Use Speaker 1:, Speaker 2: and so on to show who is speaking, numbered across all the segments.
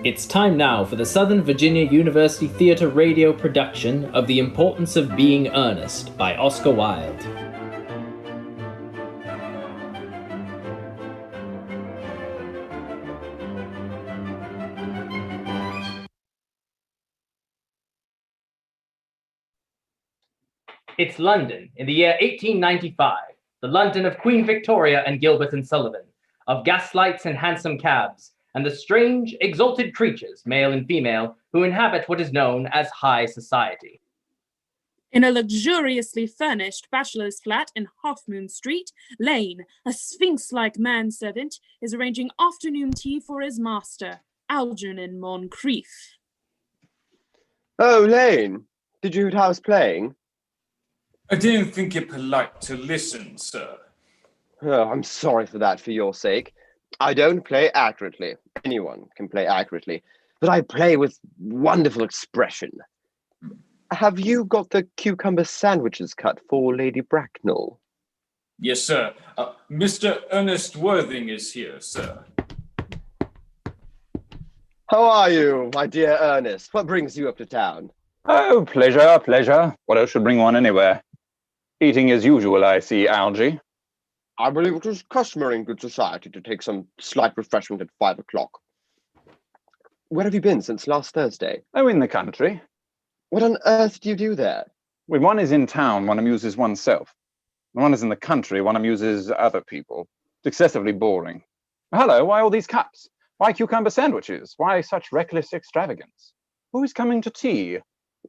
Speaker 1: It's time now for the Southern Virginia University Theatre radio production of The Importance of Being Earnest by Oscar Wilde. It's London in the year 1895, the London of Queen Victoria and Gilbert and Sullivan, of gaslights and hansom cabs, and the strange, exalted creatures, male and female, who inhabit what is known as high society.
Speaker 2: In a luxuriously furnished bachelor's flat in Half Moon Street, Lane, a sphinx-like manservant, is arranging afternoon tea for his master, Algernon Moncrief.
Speaker 3: Oh, Lane, did you hear what I was playing?
Speaker 4: I didn't think it polite to listen, sir.
Speaker 3: Oh, I'm sorry for that, for your sake. I don't play accurately. Anyone can play accurately, but I play with wonderful expression. Have you got the cucumber sandwiches cut for Lady Bracknell?
Speaker 4: Yes, sir. Mr. Ernest Worthing is here, sir.
Speaker 3: How are you, my dear Ernest? What brings you up to town?
Speaker 5: Oh, pleasure, pleasure. What else should bring one anywhere? Eating as usual, I see, Algy.
Speaker 3: I believe it is customary in good society to take some slight refreshment at 5 o'clock. Where have you been since last Thursday?
Speaker 5: Oh, in the country.
Speaker 3: What on earth do you do there?
Speaker 5: When one is in town, one amuses oneself. When one is in the country, one amuses other people. It's excessively boring. Hello, why all these cups? Why cucumber sandwiches? Why such reckless extravagance? Who is coming to tea?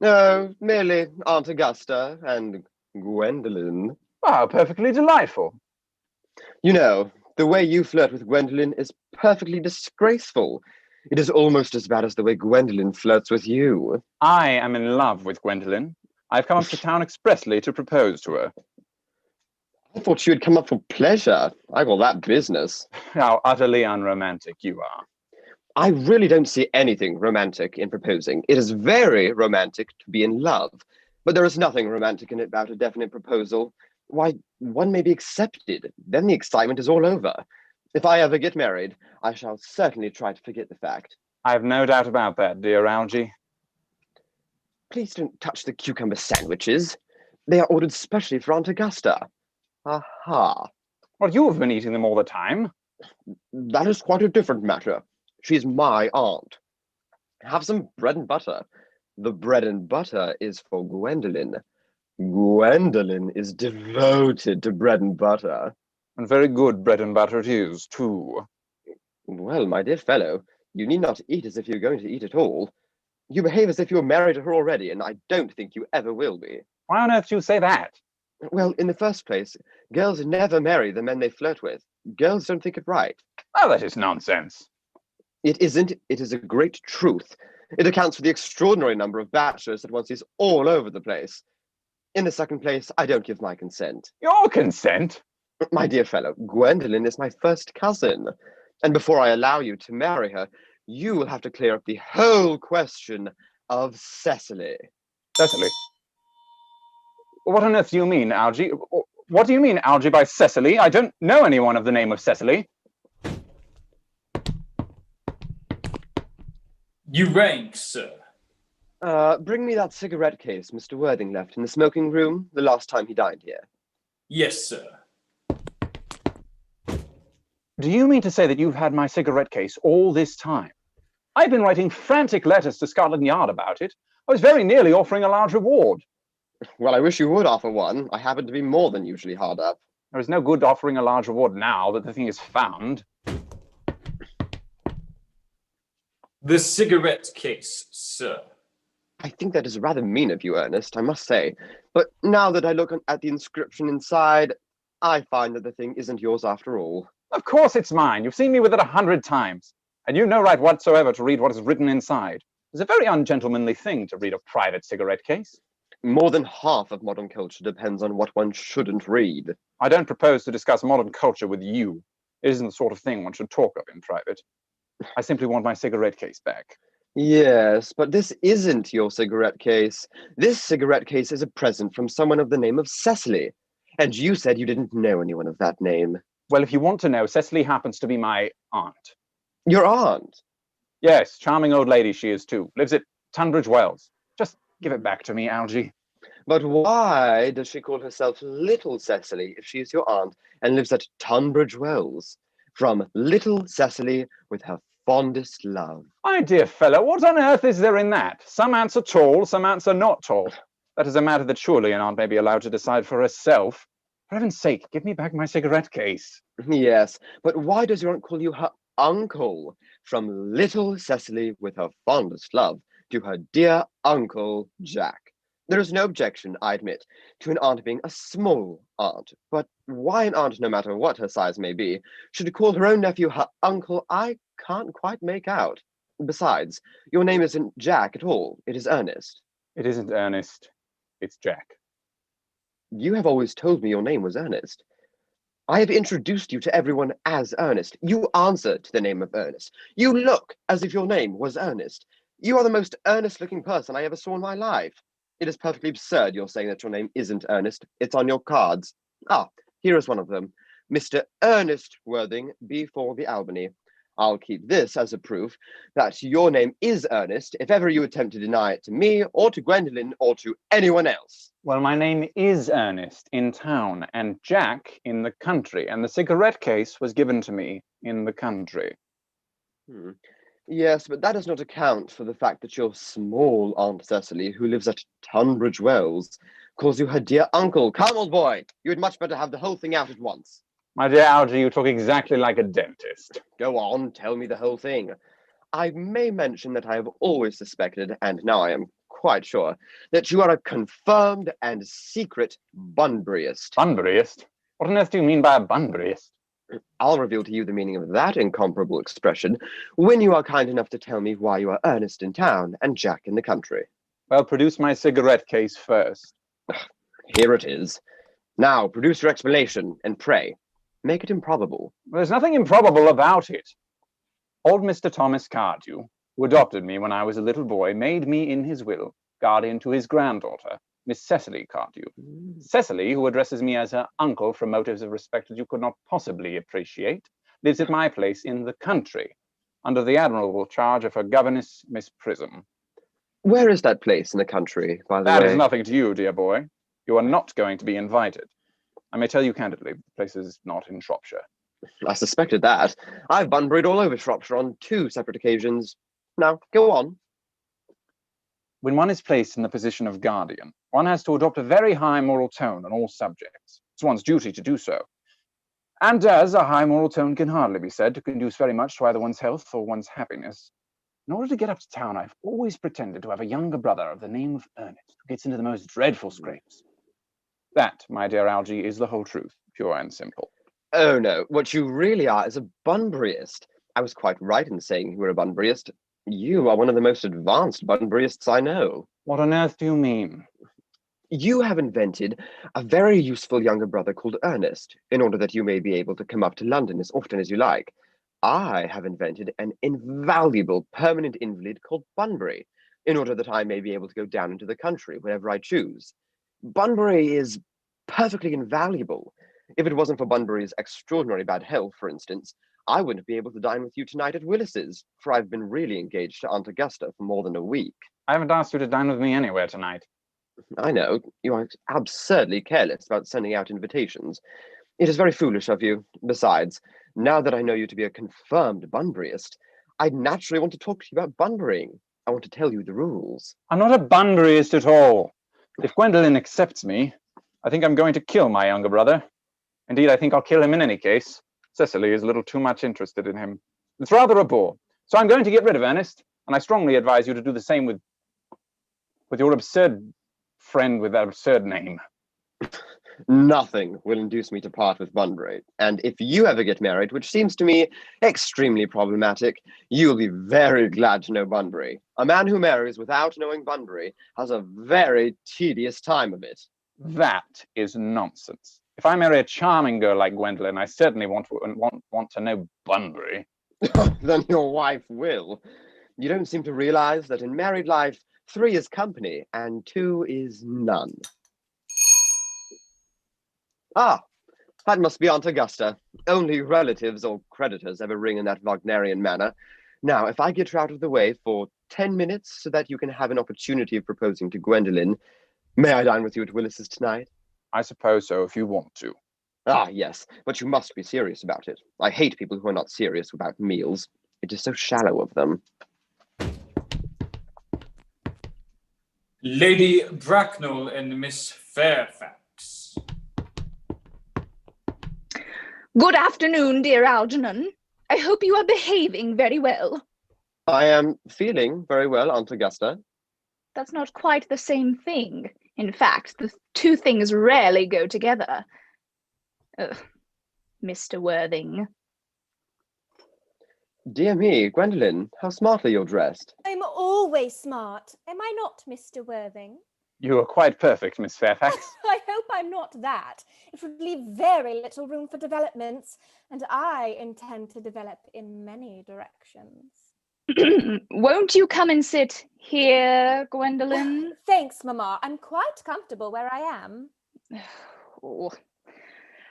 Speaker 3: No, merely Aunt Augusta and Gwendolen.
Speaker 5: Ah, perfectly delightful.
Speaker 3: You know, the way you flirt with Gwendolen is perfectly disgraceful. It is almost as bad as the way Gwendolen flirts with you.
Speaker 5: I am in love with Gwendolen. I've come up to town expressly to propose to her.
Speaker 3: I thought you had come up for pleasure. I call that business.
Speaker 5: How utterly unromantic you are.
Speaker 3: I really don't see anything romantic in proposing. It is very romantic to be in love, but there is nothing romantic in it about a definite proposal. Why, one may be accepted, then the excitement is all over. If I ever get married, I shall certainly try to forget the fact.
Speaker 5: I have no doubt about that, dear Algy.
Speaker 3: Please don't touch the cucumber sandwiches. They are ordered specially for Aunt Augusta. Aha.
Speaker 5: Well, you have been eating them all the time.
Speaker 3: That is quite a different matter. She's my aunt. Have some bread and butter. The bread and butter is for Gwendolen. Gwendolen is devoted to bread and butter.
Speaker 5: And very good bread and butter it is, too.
Speaker 3: Well, my dear fellow, you need not eat as if you're going to eat at all. You behave as if you're married to her already, and I don't think you ever will be.
Speaker 5: Why on earth do you say that?
Speaker 3: Well, in the first place, girls never marry the men they flirt with. Girls don't think it right.
Speaker 5: Oh, that is nonsense.
Speaker 3: It isn't. It is a great truth. It accounts for the extraordinary number of bachelors that one sees all over the place. In the second place, I don't give my consent.
Speaker 5: Your consent?
Speaker 3: My dear fellow, Gwendolen is my first cousin. And before I allow you to marry her, you will have to clear up the whole question of Cecily.
Speaker 5: Cecily? What on earth do you mean, Algy? What do you mean, Algy, by Cecily? I don't know anyone of the name of Cecily.
Speaker 4: You rang, sir.
Speaker 3: Bring me that cigarette case Mr. Worthing left in the smoking room the last time he dined here.
Speaker 4: Yes, sir.
Speaker 5: Do you mean to say that you've had my cigarette case all this time? I've been writing frantic letters to Scotland Yard about it. I was very nearly offering a large reward.
Speaker 3: Well, I wish you would offer one. I happen to be more than usually hard up.
Speaker 5: There is no good offering a large reward now that the thing is found.
Speaker 4: The cigarette case, sir.
Speaker 3: I think that is rather mean of you, Ernest, I must say. But now that I look at the inscription inside, I find that the thing isn't yours after all.
Speaker 5: Of course it's mine. You've seen me with it 100 times. And you've no right whatsoever to read what is written inside. It's a very ungentlemanly thing to read a private cigarette case.
Speaker 3: More than half of modern culture depends on what one shouldn't read.
Speaker 5: I don't propose to discuss modern culture with you. It isn't the sort of thing one should talk of in private. I simply want my cigarette case back.
Speaker 3: Yes, but this isn't your cigarette case. This cigarette case is a present from someone of the name of Cecily. And you said you didn't know anyone of that name.
Speaker 5: Well, if you want to know, Cecily happens to be my aunt.
Speaker 3: Your aunt?
Speaker 5: Yes, charming old lady she is too. Lives at Tunbridge Wells. Just give it back to me, Algy.
Speaker 3: But why does she call herself Little Cecily if she is your aunt and lives at Tunbridge Wells? From Little Cecily with her fondest love.
Speaker 5: My dear fellow, what on earth is there in that? Some aunts are tall, some aunts are not tall. That is a matter that surely an aunt may be allowed to decide for herself. For heaven's sake, give me back my cigarette case.
Speaker 3: Yes, but why does your aunt call you her uncle? From Little Cecily with her fondest love to her dear Uncle Jack. There is no objection, I admit, to an aunt being a small aunt, but why an aunt, no matter what her size may be, should call her own nephew her uncle, I can't quite make out. Besides, your name isn't Jack at all, it is Ernest.
Speaker 5: It isn't Ernest, it's Jack.
Speaker 3: You have always told me your name was Ernest. I have introduced you to everyone as Ernest. You answer to the name of Ernest. You look as if your name was Ernest. You are the most earnest-looking person I ever saw in my life. It is perfectly absurd you're saying that your name isn't Ernest. It's on your cards. Ah, here is one of them. Mr. Ernest Worthing, B4 the Albany. I'll keep this as a proof that your name is Ernest if ever you attempt to deny it to me or to Gwendolen or to anyone else.
Speaker 5: Well, my name is Ernest in town and Jack in the country, and the cigarette case was given to me in the country.
Speaker 3: Yes, but that does not account for the fact that your small Aunt Cecily, who lives at Tunbridge Wells, calls you her dear uncle. Come, old boy, you had much better have the whole thing out at once.
Speaker 5: My dear Algy, you talk exactly like a dentist.
Speaker 3: Go on, tell me the whole thing. I may mention that I have always suspected, and now I am quite sure, that you are a confirmed and secret Bunburyist.
Speaker 5: Bunburyist? What on earth do you mean by a Bunburyist?
Speaker 3: I'll reveal to you the meaning of that incomparable expression when you are kind enough to tell me why you are Ernest in town and Jack in the country.
Speaker 5: Well, produce my cigarette case first.
Speaker 3: Here it is. Now, produce your explanation, and pray, make it improbable.
Speaker 5: Well, there's nothing improbable about it. Old Mr. Thomas Cardew, who adopted me when I was a little boy, made me in his will guardian to his granddaughter, Miss Cecily Cardew. Cecily, who addresses me as her uncle from motives of respect that you could not possibly appreciate, lives at my place in the country, under the admirable charge of her governess, Miss Prism.
Speaker 3: Where is that place in the country, by the way?
Speaker 5: That is nothing to you, dear boy. You are not going to be invited. I may tell you candidly, the place is not in Shropshire.
Speaker 3: I suspected that. I've Bunburied all over Shropshire on 2 separate occasions. Now, go on.
Speaker 5: When one is placed in the position of guardian, one has to adopt a very high moral tone on all subjects. It's one's duty to do so. And as a high moral tone can hardly be said to conduce very much to either one's health or one's happiness, in order to get up to town, I've always pretended to have a younger brother of the name of Ernest, who gets into the most dreadful scrapes. That, my dear Algy, is the whole truth, pure and simple.
Speaker 3: Oh no, what you really are is a Bunburyist. I was quite right in saying you were a Bunburyist. You are one of the most advanced Bunburyists I know.
Speaker 5: What on earth do you mean?
Speaker 3: You have invented a very useful younger brother called Ernest, in order that you may be able to come up to London as often as you like. I have invented an invaluable permanent invalid called Bunbury, in order that I may be able to go down into the country whenever I choose. Bunbury is perfectly invaluable. If it wasn't for Bunbury's extraordinary bad health, for instance, I wouldn't be able to dine with you tonight at Willis's, for I've been really engaged to Aunt Augusta for more than a week.
Speaker 5: I haven't asked you to dine with me anywhere tonight.
Speaker 3: I know, you are absurdly careless about sending out invitations. It is very foolish of you. Besides, now that I know you to be a confirmed Bunburyist, I naturally want to talk to you about Bunburying. I want to tell you the rules.
Speaker 5: I'm not a Bunburyist at all. If Gwendolen accepts me, I think I'm going to kill my younger brother. Indeed, I think I'll kill him in any case. Cecily is a little too much interested in him. It's rather a bore. So I'm going to get rid of Ernest, and I strongly advise you to do the same with your absurd friend with that absurd name.
Speaker 3: Nothing will induce me to part with Bunbury, and if you ever get married, which seems to me extremely problematic, you'll be very glad to know Bunbury. A man who marries without knowing Bunbury has a very tedious time of it.
Speaker 5: That is nonsense. If I marry a charming girl like Gwendolen, I certainly want to know Bunbury.
Speaker 3: Then your wife will. You don't seem to realize that in married life, 3 is company and 2 is none. Ah, that must be Aunt Augusta. Only relatives or creditors ever ring in that Wagnerian manner. Now, if I get you out of the way for 10 minutes so that you can have an opportunity of proposing to Gwendolen, may I dine with you at Willis's tonight?
Speaker 5: I suppose so, if you want to.
Speaker 3: Ah, yes, but you must be serious about it. I hate people who are not serious about meals. It is so shallow of them.
Speaker 4: Lady Bracknell and Miss Fairfax.
Speaker 6: Good afternoon, dear Algernon. I hope you are behaving very well.
Speaker 3: I am feeling very well, Aunt Augusta.
Speaker 6: That's not quite the same thing. In fact, the two things rarely go together. Mr. Worthing.
Speaker 3: Dear me, Gwendolen, how smartly you're dressed.
Speaker 7: I'm always smart. Am I not, Mr. Worthing?
Speaker 5: You are quite perfect, Miss Fairfax.
Speaker 7: I hope I'm not that. It would leave very little room for developments, and I intend to develop in many directions.
Speaker 6: Won't you come and sit here, Gwendolen?
Speaker 7: Thanks, Mamma. I'm quite comfortable where I am.
Speaker 6: Oh.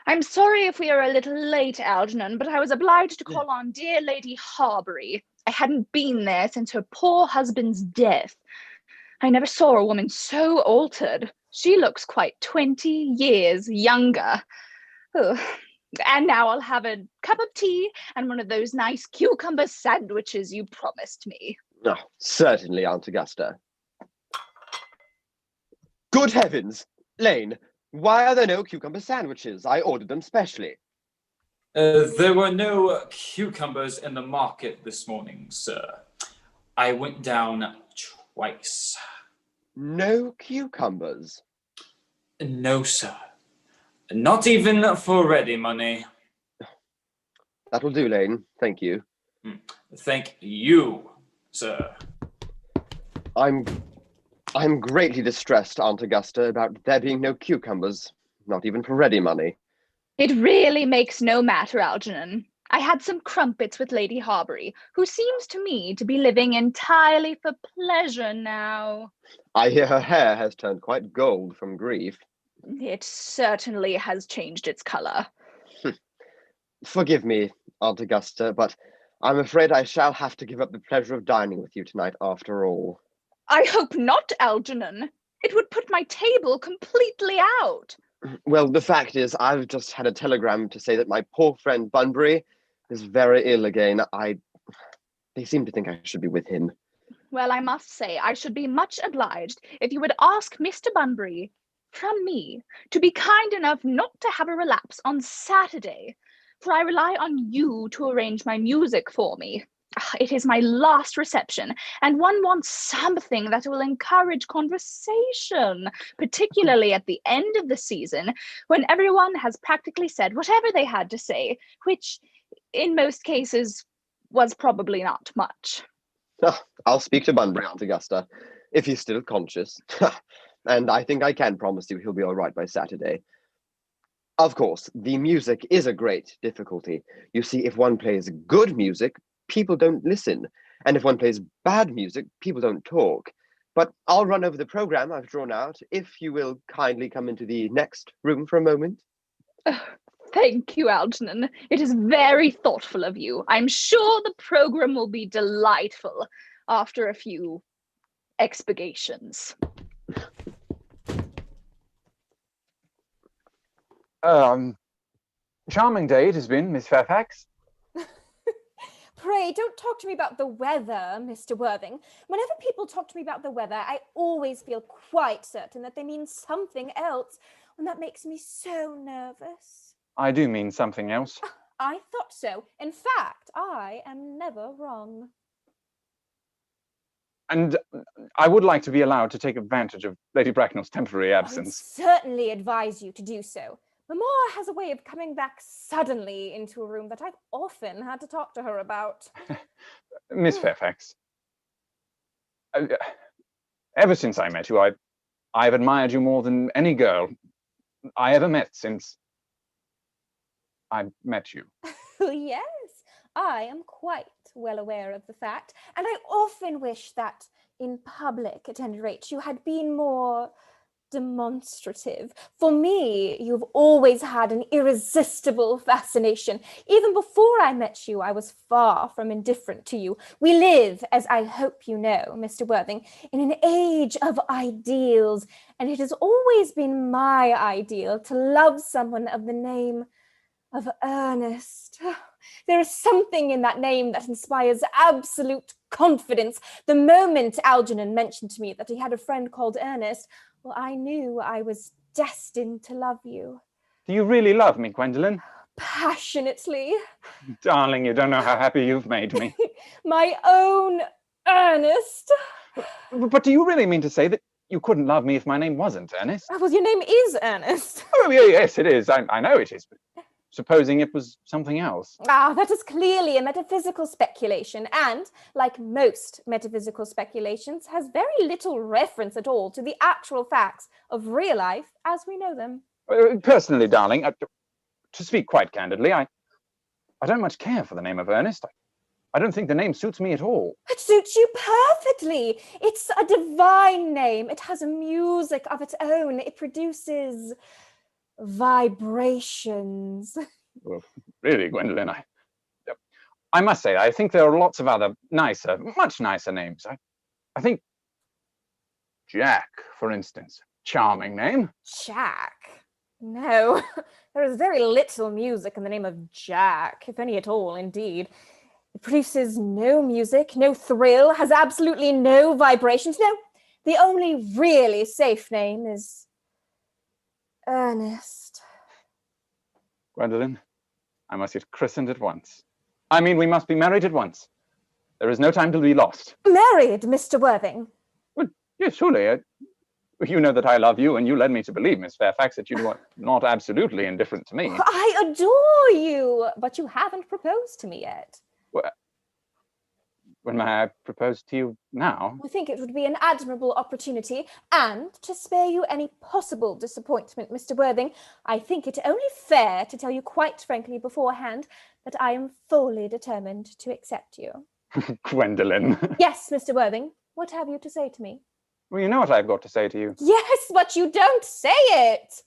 Speaker 6: I'm sorry if we are a little late, Algernon, but I was obliged to call on dear Lady Harbury. I hadn't been there since her poor husband's death. I never saw a woman so altered. She looks quite 20 years younger. Oh. And now I'll have a cup of tea and one of those nice cucumber sandwiches you promised me.
Speaker 3: Oh, certainly, Aunt Augusta. Good heavens! Lane, why are there no cucumber sandwiches? I ordered them specially.
Speaker 4: There were no cucumbers in the market this morning, sir. I went down twice.
Speaker 3: No cucumbers?
Speaker 4: No, sir. Not even for ready money.
Speaker 3: That'll do, Lane. Thank you.
Speaker 4: Thank you, sir.
Speaker 3: I'm greatly distressed, Aunt Augusta, about there being no cucumbers. Not even for ready money.
Speaker 6: It really makes no matter, Algernon. I had some crumpets with Lady Harbury, who seems to me to be living entirely for pleasure now.
Speaker 3: I hear her hair has turned quite gold from grief.
Speaker 6: It certainly has changed its colour.
Speaker 3: Forgive me, Aunt Augusta, but I'm afraid I shall have to give up the pleasure of dining with you tonight after all.
Speaker 6: I hope not, Algernon. It would put my table completely out.
Speaker 3: Well, the fact is, I've just had a telegram to say that my poor friend Bunbury is very ill again. They seem to think I should be with him.
Speaker 6: Well, I must say, I should be much obliged if you would ask Mr. Bunbury, from me, to be kind enough not to have a relapse on Saturday, for I rely on you to arrange my music for me. It is my last reception, and one wants something that will encourage conversation, particularly at the end of the season, when everyone has practically said whatever they had to say, which, in most cases, was probably not much.
Speaker 3: Oh, I'll speak to Bunbury, Aunt Augusta, if he's still conscious. And I think I can promise you he'll be all right by Saturday. Of course, the music is a great difficulty. You see, if one plays good music, people don't listen. And if one plays bad music, people don't talk. But I'll run over the program I've drawn out, if you will kindly come into the next room for a moment.
Speaker 6: Thank you, Algernon. It is very thoughtful of you. I'm sure the program will be delightful after a few expurgations.
Speaker 5: Charming day it has been, Miss Fairfax.
Speaker 7: Pray, don't talk to me about the weather, Mr. Worthing. Whenever people talk to me about the weather, I always feel quite certain that they mean something else, and that makes me so nervous.
Speaker 5: I do mean something else.
Speaker 7: I thought so. In fact, I am never wrong.
Speaker 5: And I would like to be allowed to take advantage of Lady Bracknell's temporary
Speaker 7: I
Speaker 5: absence.
Speaker 7: certainly advise you to do so. Mamma has a way of coming back suddenly into a room that I've often had to talk to her about.
Speaker 5: Miss Fairfax, ever since I met you, I've admired you more than any girl I ever met since I met you.
Speaker 7: Yes, I am quite well aware of the fact, and I often wish that in public, at any rate, you had been more demonstrative. For me, you've always had an irresistible fascination. Even before I met you, I was far from indifferent to you. We live, as I hope you know, Mr. Worthing, in an age of ideals, and it has always been my ideal to love someone of the name of Ernest. There is something in that name that inspires absolute confidence. The moment Algernon mentioned to me that he had a friend called Ernest, well, I knew I was destined to love you.
Speaker 5: Do you really love me, Gwendolen?
Speaker 7: Passionately.
Speaker 5: Darling, you don't know how happy you've made me.
Speaker 7: My own Ernest.
Speaker 5: But do you really mean to say that you couldn't love me if my name wasn't Ernest?
Speaker 7: Well, your name is Ernest.
Speaker 5: Oh, yes, it is. I know it is. But supposing it was something else.
Speaker 7: That is clearly a metaphysical speculation, and, like most metaphysical speculations, has very little reference at all to the actual facts of real life as we know them.
Speaker 5: Personally, darling, to speak quite candidly, I don't much care for the name of Ernest. I don't think the name suits me at all.
Speaker 7: It suits you perfectly. It's a divine name. It has a music of its own. It produces vibrations.
Speaker 5: Well, really, Gwendolen, I must say, I think there are lots of other nicer, much nicer names. I think Jack, for instance, charming name.
Speaker 7: Jack? No, there is very little music in the name of Jack, if any at all, indeed. It produces no music, no thrill, has absolutely no vibrations. No, the only really safe name is Ernest.
Speaker 5: Gwendolen, I must get christened at once. I mean, we must be married at once. There is no time to be lost.
Speaker 7: Married, Mr. Worthing?
Speaker 5: Well, yes, surely. You know that I love you, and you led me to believe, Miss Fairfax, that you are not absolutely indifferent to me.
Speaker 7: I adore you, but you haven't proposed to me yet.
Speaker 5: Well, when may I propose to you now?
Speaker 7: I think it would be an admirable opportunity, and to spare you any possible disappointment, Mr. Worthing, I think it only fair to tell you quite frankly beforehand that I am fully determined to accept you.
Speaker 5: Gwendolen.
Speaker 7: Yes, Mr. Worthing, what have you to say to me?
Speaker 5: Well, you know what I've got to say to you.
Speaker 7: Yes, but you don't say it!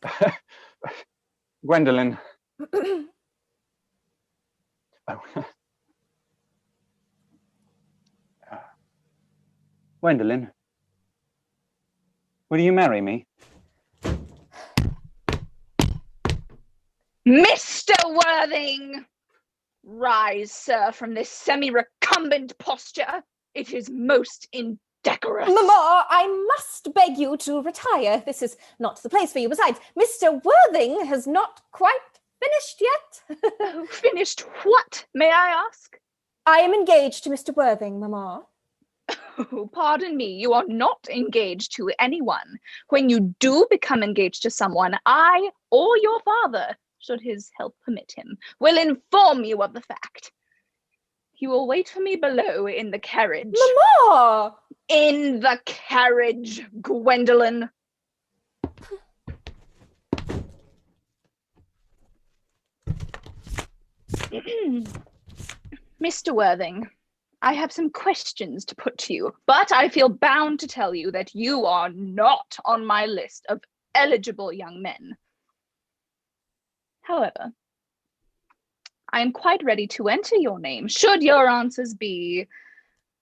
Speaker 5: Gwendolen. Gwendolen, will you marry me?
Speaker 6: Mr. Worthing! Rise, sir, from this semi-recumbent posture. It is most indecorous.
Speaker 7: Mamma, I must beg you to retire. This is not the place for you. Besides, Mr. Worthing has not quite finished yet.
Speaker 6: Finished what, may I ask?
Speaker 7: I am engaged to Mr. Worthing, Mamma.
Speaker 6: Oh, pardon me, you are not engaged to anyone. When you do become engaged to someone, I or your father, should his health permit him, will inform you of the fact. You will wait for me below in the carriage.
Speaker 7: Mamma!
Speaker 6: In the carriage, Gwendolen. Mr. Worthing, I have some questions to put to you, but I feel bound to tell you that you are not on my list of eligible young men. However, I am quite ready to enter your name, should your answers be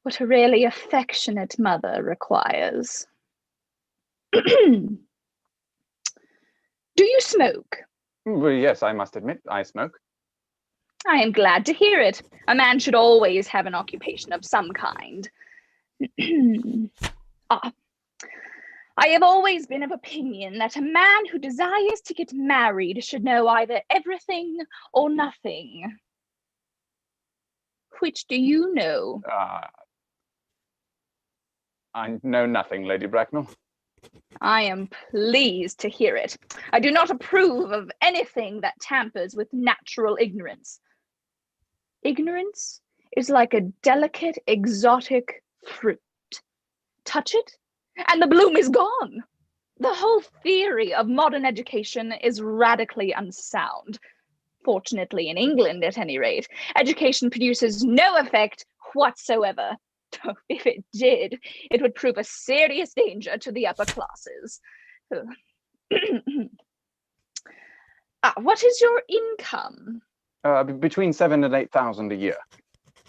Speaker 6: what a really affectionate mother requires. Do you smoke?
Speaker 5: Well, yes, I must admit, I smoke.
Speaker 6: I am glad to hear it. A man should always have an occupation of some kind. I have always been of opinion that a man who desires to get married should know either everything or nothing. Which do you know?
Speaker 5: I know nothing, Lady Bracknell.
Speaker 6: I am pleased to hear it. I do not approve of anything that tampers with natural ignorance. Ignorance is like a delicate, exotic fruit. Touch it, and the bloom is gone. The whole theory of modern education is radically unsound. Fortunately, in England, at any rate, education produces no effect whatsoever. If it did, it would prove a serious danger to the upper classes. What is your income?
Speaker 5: Between 7,000 and 8,000 a year.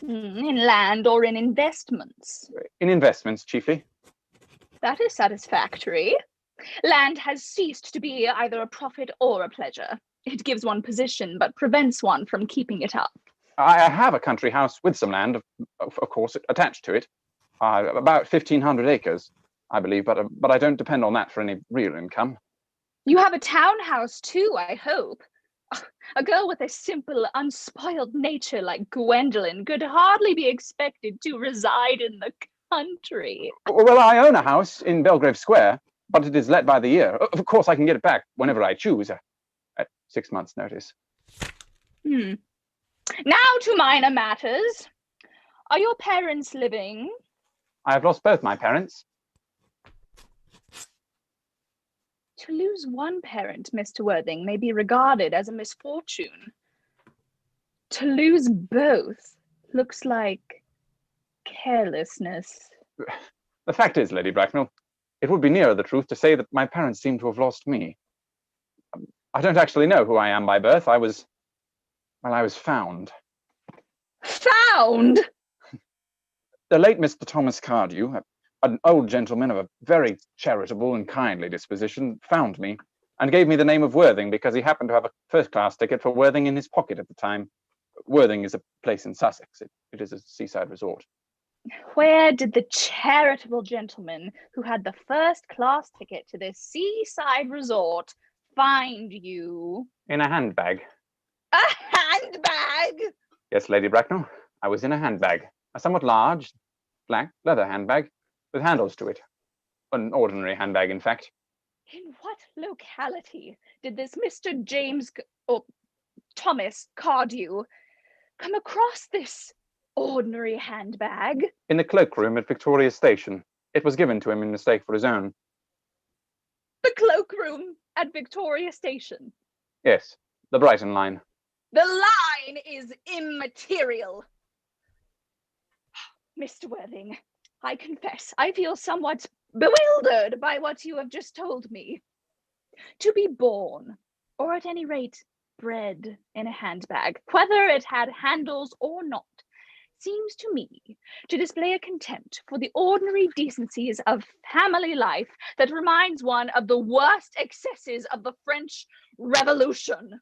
Speaker 6: In land or in investments?
Speaker 5: In investments, chiefly.
Speaker 6: That is satisfactory. Land has ceased to be either a profit or a pleasure. It gives one position, but prevents one from keeping it up.
Speaker 5: I have a country house with some land, of course, attached to it. About 1,500 acres, I believe, but I don't depend on that for any real income.
Speaker 6: You have a townhouse too, I hope. A girl with a simple, unspoiled nature like Gwendolen could hardly be expected to reside in the country.
Speaker 5: Well, I own a house in Belgrave Square, but it is let by the year. Of course, I can get it back whenever I choose, at 6 months' notice.
Speaker 6: Now to minor matters. Are your parents living?
Speaker 5: I have lost both my parents.
Speaker 6: To lose one parent, Mr. Worthing, may be regarded as a misfortune. To lose both looks like carelessness.
Speaker 5: The fact is, Lady Bracknell, it would be nearer the truth to say that my parents seem to have lost me. I don't actually know who I am by birth. I was found.
Speaker 6: Found?
Speaker 5: The late Mr. Thomas Cardew, an old gentleman of a very charitable and kindly disposition, found me and gave me the name of Worthing because he happened to have a first-class ticket for Worthing in his pocket at the time. Worthing is a place in Sussex. It is a seaside resort.
Speaker 6: Where did the charitable gentleman who had the first-class ticket to this seaside resort find you?
Speaker 5: In a handbag.
Speaker 6: A handbag?
Speaker 5: Yes, Lady Bracknell, I was in a handbag. A somewhat large, black leather handbag with handles to it. An ordinary handbag, in fact.
Speaker 6: In what locality did this Mr. James or Thomas Cardew come across this ordinary handbag?
Speaker 5: In the cloakroom at Victoria Station. It was given to him in mistake for his own.
Speaker 6: The cloakroom at Victoria Station?
Speaker 5: Yes, the Brighton line.
Speaker 6: The line is immaterial. Mr. Worthing, I confess I feel somewhat bewildered by what you have just told me. To be born, or at any rate bred in a handbag, whether it had handles or not, seems to me to display a contempt for the ordinary decencies of family life that reminds one of the worst excesses of the French Revolution.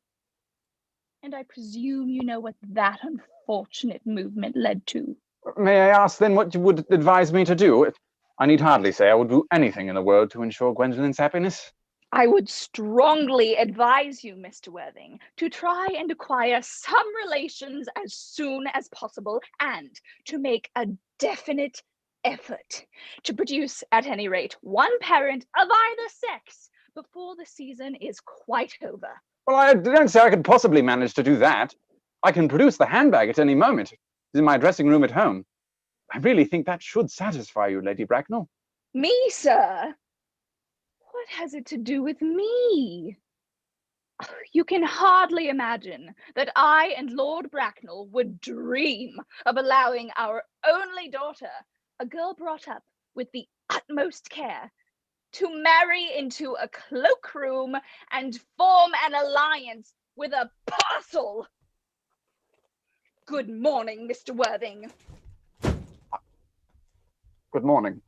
Speaker 6: And I presume you know what that unfortunate movement led to.
Speaker 5: May I ask then what you would advise me to do? I need hardly say I would do anything in the world to ensure Gwendolen's happiness.
Speaker 6: I would strongly advise you, Mr. Worthing, to try and acquire some relations as soon as possible and to make a definite effort to produce, at any rate, one parent of either sex before the season is quite over.
Speaker 5: Well, I don't say I could possibly manage to do that. I can produce the handbag at any moment. It's in my dressing room at home. I really think that should satisfy you, Lady Bracknell.
Speaker 6: Me, sir? What has it to do with me? You can hardly imagine that I and Lord Bracknell would dream of allowing our only daughter, a girl brought up with the utmost care, to marry into a cloakroom and form an alliance with a parcel. Good morning, Mr. Worthing.
Speaker 5: Good morning.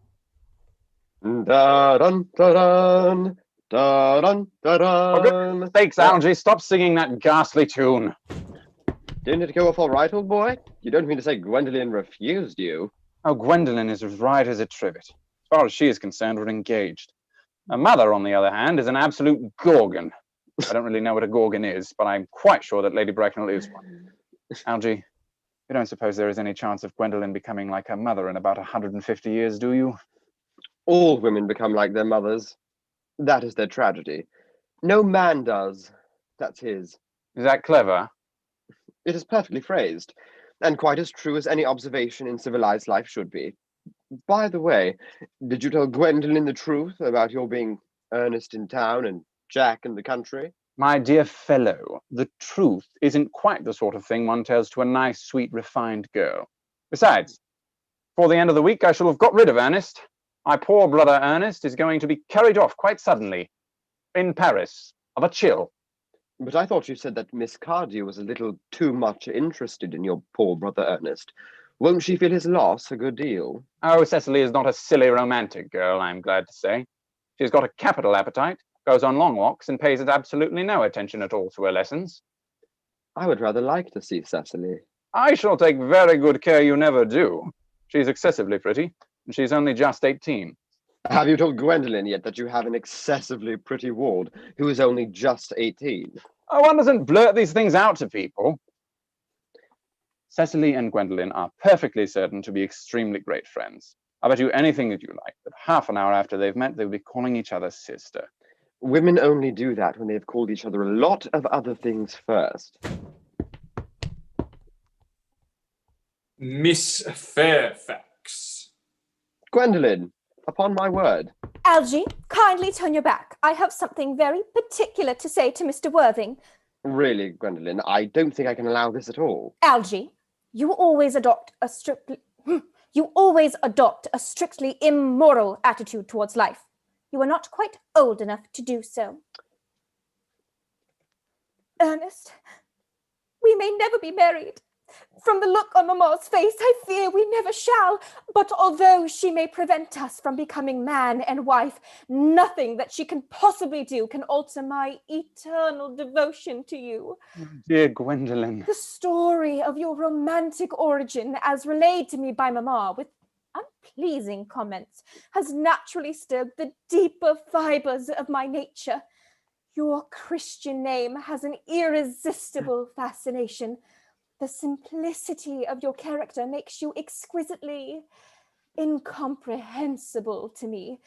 Speaker 3: Da-dun, da-dun, da-dun, da-dun.
Speaker 5: For goodness sakes, Algy, stop singing that ghastly tune.
Speaker 3: Didn't it go off all right, old boy? You don't mean to say Gwendolen refused you?
Speaker 5: Oh, Gwendolen is as right as a trivet. As far as she is concerned, we're engaged. Her mother, on the other hand, is an absolute gorgon. I don't really know what a gorgon is, but I'm quite sure that Lady Bracknell is one. Algy, you don't suppose there is any chance of Gwendolen becoming like her mother in about 150 years, do you?
Speaker 3: All women become like their mothers. That is their tragedy. No man does. That's his.
Speaker 5: Is that clever?
Speaker 3: It is perfectly phrased, and quite as true as any observation in civilized life should be. By the way, did you tell Gwendolen the truth about your being Ernest in town and Jack in the country?
Speaker 5: My dear fellow, the truth isn't quite the sort of thing one tells to a nice, sweet, refined girl. Besides, before the end of the week, I shall have got rid of Ernest. My poor brother Ernest is going to be carried off quite suddenly in Paris, of a chill.
Speaker 3: But I thought you said that Miss Cardew was a little too much interested in your poor brother Ernest. Won't she feel his loss a good deal?
Speaker 5: Oh, Cecily is not a silly romantic girl, I'm glad to say. She's got a capital appetite, goes on long walks, and pays absolutely no attention at all to her lessons.
Speaker 3: I would rather like to see Cecily.
Speaker 5: I shall take very good care you never do. She's excessively pretty, and she's only just 18.
Speaker 3: Have you told Gwendolen yet that you have an excessively pretty ward who is only just 18?
Speaker 5: Oh, one doesn't blurt these things out to people. Cecily and Gwendolen are perfectly certain to be extremely great friends. I'll bet you anything that you like that half an hour after they've met, they'll be calling each other sister.
Speaker 3: Women only do that when they've called each other a lot of other things first.
Speaker 4: Miss Fairfax.
Speaker 3: Gwendolen, upon my word.
Speaker 7: Algy, kindly turn your back. I have something very particular to say to Mr. Worthing.
Speaker 3: Really, Gwendolen, I don't think I can allow this at all.
Speaker 7: Algy, you always adopt a strictly immoral attitude towards life. You are not quite old enough to do so. Ernest, we may never be married. From the look on Mamma's face, I fear we never shall. But although she may prevent us from becoming man and wife, nothing that she can possibly do can alter my eternal devotion to you.
Speaker 5: Dear Gwendolen.
Speaker 7: The story of your romantic origin, as relayed to me by Mamma with unpleasing comments, has naturally stirred the deeper fibers of my nature. Your Christian name has an irresistible fascination. The simplicity of your character makes you exquisitely incomprehensible to me.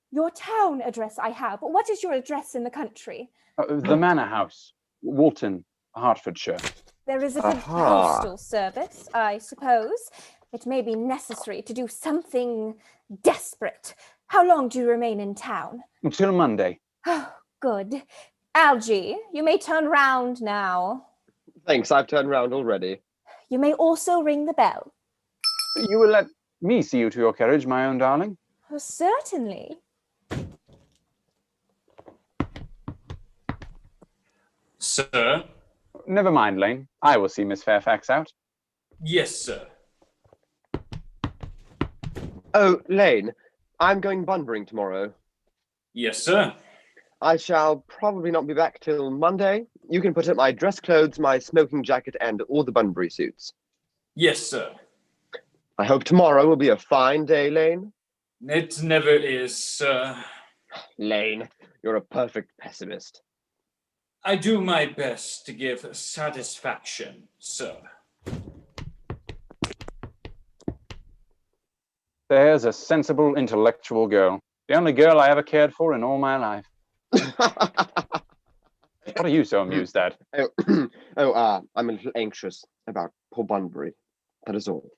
Speaker 7: Your town address I have. What is your address in the country?
Speaker 5: The Manor House, Walton, Hertfordshire.
Speaker 7: There is a good postal service, I suppose. It may be necessary to do something desperate. How long do you remain in town?
Speaker 5: Until Monday.
Speaker 7: Oh, good. Algy, you may turn round now.
Speaker 3: Thanks, I've turned round already.
Speaker 7: You may also ring the bell.
Speaker 5: You will let me see you to your carriage, my own darling?
Speaker 7: Oh, certainly.
Speaker 4: Sir?
Speaker 5: Never mind, Lane. I will see Miss Fairfax out.
Speaker 4: Yes, sir.
Speaker 3: Oh, Lane, I'm going Bunburying tomorrow.
Speaker 4: Yes, sir.
Speaker 3: I shall probably not be back till Monday. You can put up my dress clothes, my smoking jacket, and all the Bunbury suits.
Speaker 4: Yes, sir.
Speaker 3: I hope tomorrow will be a fine day, Lane.
Speaker 4: It never is, sir.
Speaker 3: Lane, you're a perfect pessimist.
Speaker 4: I do my best to give satisfaction, sir.
Speaker 5: There's a sensible, intellectual girl. The only girl I ever cared for in all my life. What are you so amused at?
Speaker 3: I'm a little anxious about poor Bunbury. That is all.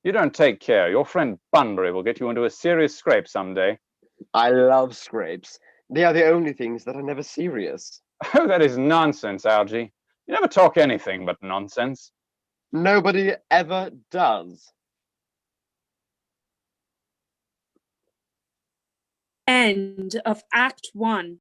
Speaker 5: You don't take care. Your friend Bunbury will get you into a serious scrape someday.
Speaker 3: I love scrapes. They are the only things that are never serious.
Speaker 5: Oh, that is nonsense, Algy. You never talk anything but nonsense.
Speaker 3: Nobody ever does.
Speaker 2: End of Act 1.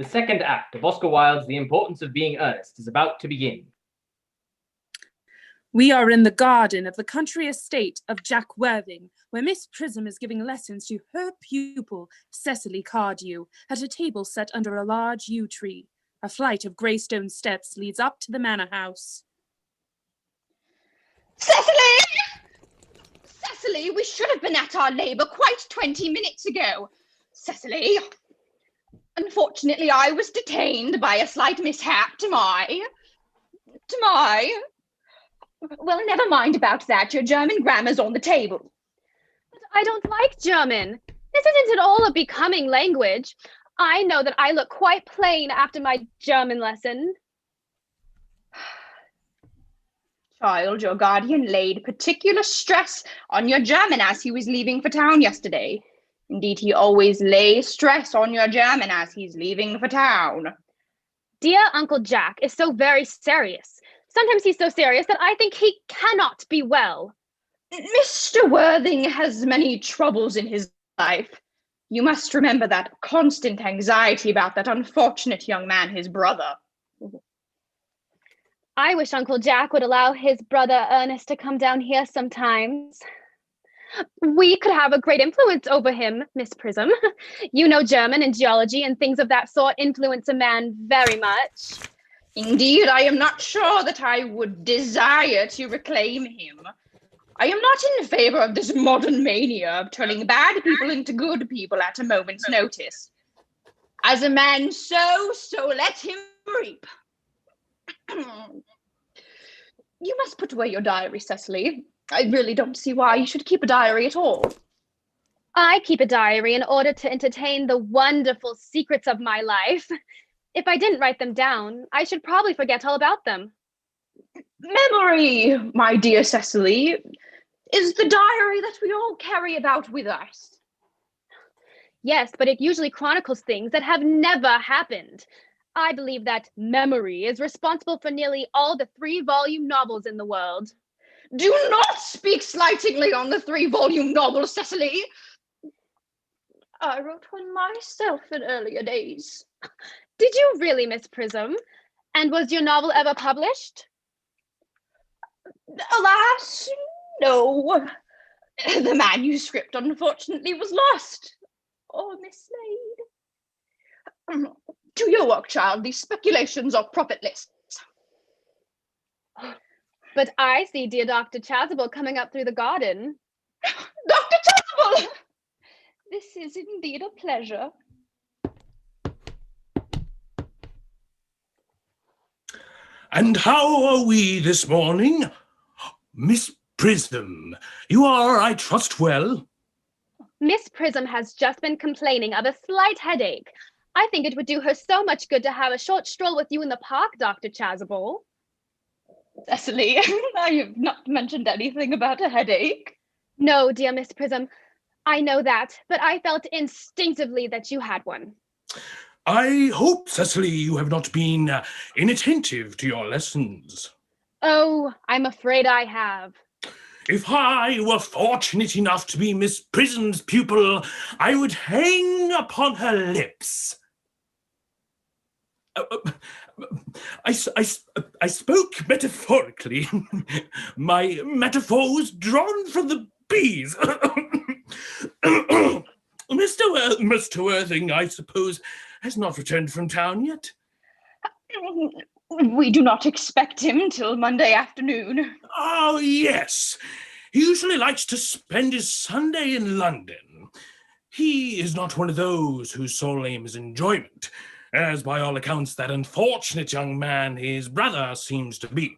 Speaker 1: The second act of Oscar Wilde's The Importance of Being Earnest is about to begin.
Speaker 2: We are in the garden of the country estate of Jack Worthing, where Miss Prism is giving lessons to her pupil, Cecily Cardew, at a table set under a large yew tree. A flight of grey stone steps leads up to the manor house.
Speaker 8: Cecily! Cecily, we should have been at our labour quite 20 minutes ago. Cecily! Unfortunately, I was detained by a slight mishap to my... Well, never mind about that. Your German grammar's on the table.
Speaker 9: But I don't like German. This isn't at all a becoming language. I know that I look quite plain after my German lesson.
Speaker 8: Child, your guardian laid particular stress on your German as he was leaving for town yesterday. Indeed, he always lays stress on your German as he's leaving for town.
Speaker 9: Dear Uncle Jack is so very serious. Sometimes he's so serious that I think he cannot be well.
Speaker 8: Mr. Worthing has many troubles in his life. You must remember that constant anxiety about that unfortunate young man, his brother.
Speaker 9: I wish Uncle Jack would allow his brother Ernest to come down here sometimes. We could have a great influence over him, Miss Prism. You know, German and geology and things of that sort influence a man very much.
Speaker 8: Indeed, I am not sure that I would desire to reclaim him. I am not in favor of this modern mania of turning bad people into good people at a moment's notice. As a man sow, so let him reap. You must put away your diary, Cecily. I really don't see why you should keep a diary at all.
Speaker 9: I keep a diary in order to entertain the wonderful secrets of my life. If I didn't write them down, I should probably forget all about them.
Speaker 8: Memory, my dear Cecily, is the diary that we all carry about with us.
Speaker 9: Yes, but it usually chronicles things that have never happened. I believe that memory is responsible for nearly all the 3-volume novels in the world.
Speaker 8: Do not speak slightingly on the 3-volume novel, Cecily. I wrote one myself in earlier days.
Speaker 9: Did you really, Miss Prism? And was your novel ever published?
Speaker 8: Alas, no. The manuscript, unfortunately, was lost or mislaid. Do your work, child. These speculations are profitless.
Speaker 9: But I see dear Dr. Chasuble coming up through the garden.
Speaker 8: Dr. Chasuble! This is indeed a pleasure.
Speaker 10: And how are we this morning? Miss Prism, you are, I trust, well?
Speaker 9: Miss Prism has just been complaining of a slight headache. I think it would do her so much good to have a short stroll with you in the park, Dr. Chasuble.
Speaker 8: Cecily, I have not mentioned anything about a headache.
Speaker 9: No, dear Miss Prism, I know that, but I felt instinctively that you had one.
Speaker 10: I hope, Cecily, you have not been inattentive to your lessons.
Speaker 9: Oh, I'm afraid I have.
Speaker 10: If I were fortunate enough to be Miss Prism's pupil, I would hang upon her lips. I spoke metaphorically. My metaphor was drawn from the bees. Mr. Worthing, I suppose, has not returned from town yet.
Speaker 8: We do not expect him till Monday afternoon.
Speaker 10: Oh, yes. He usually likes to spend his Sunday in London. He is not one of those whose sole aim is enjoyment, as by all accounts that unfortunate young man, his brother, seems to be.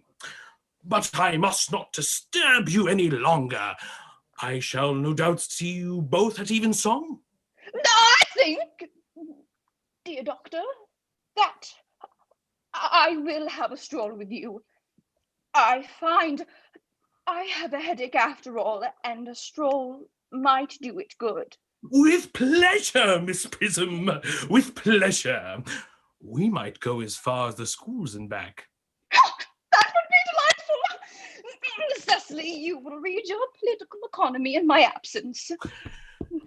Speaker 10: But I must not disturb you any longer. I shall no doubt see you both at evensong.
Speaker 8: I think, dear doctor, that I will have a stroll with you. I find I have a headache after all, and a stroll might do it good.
Speaker 10: With pleasure, Miss Prism, with pleasure. We might go as far as the schools and back.
Speaker 8: That would be delightful. Cecily, you will read your political economy in my absence.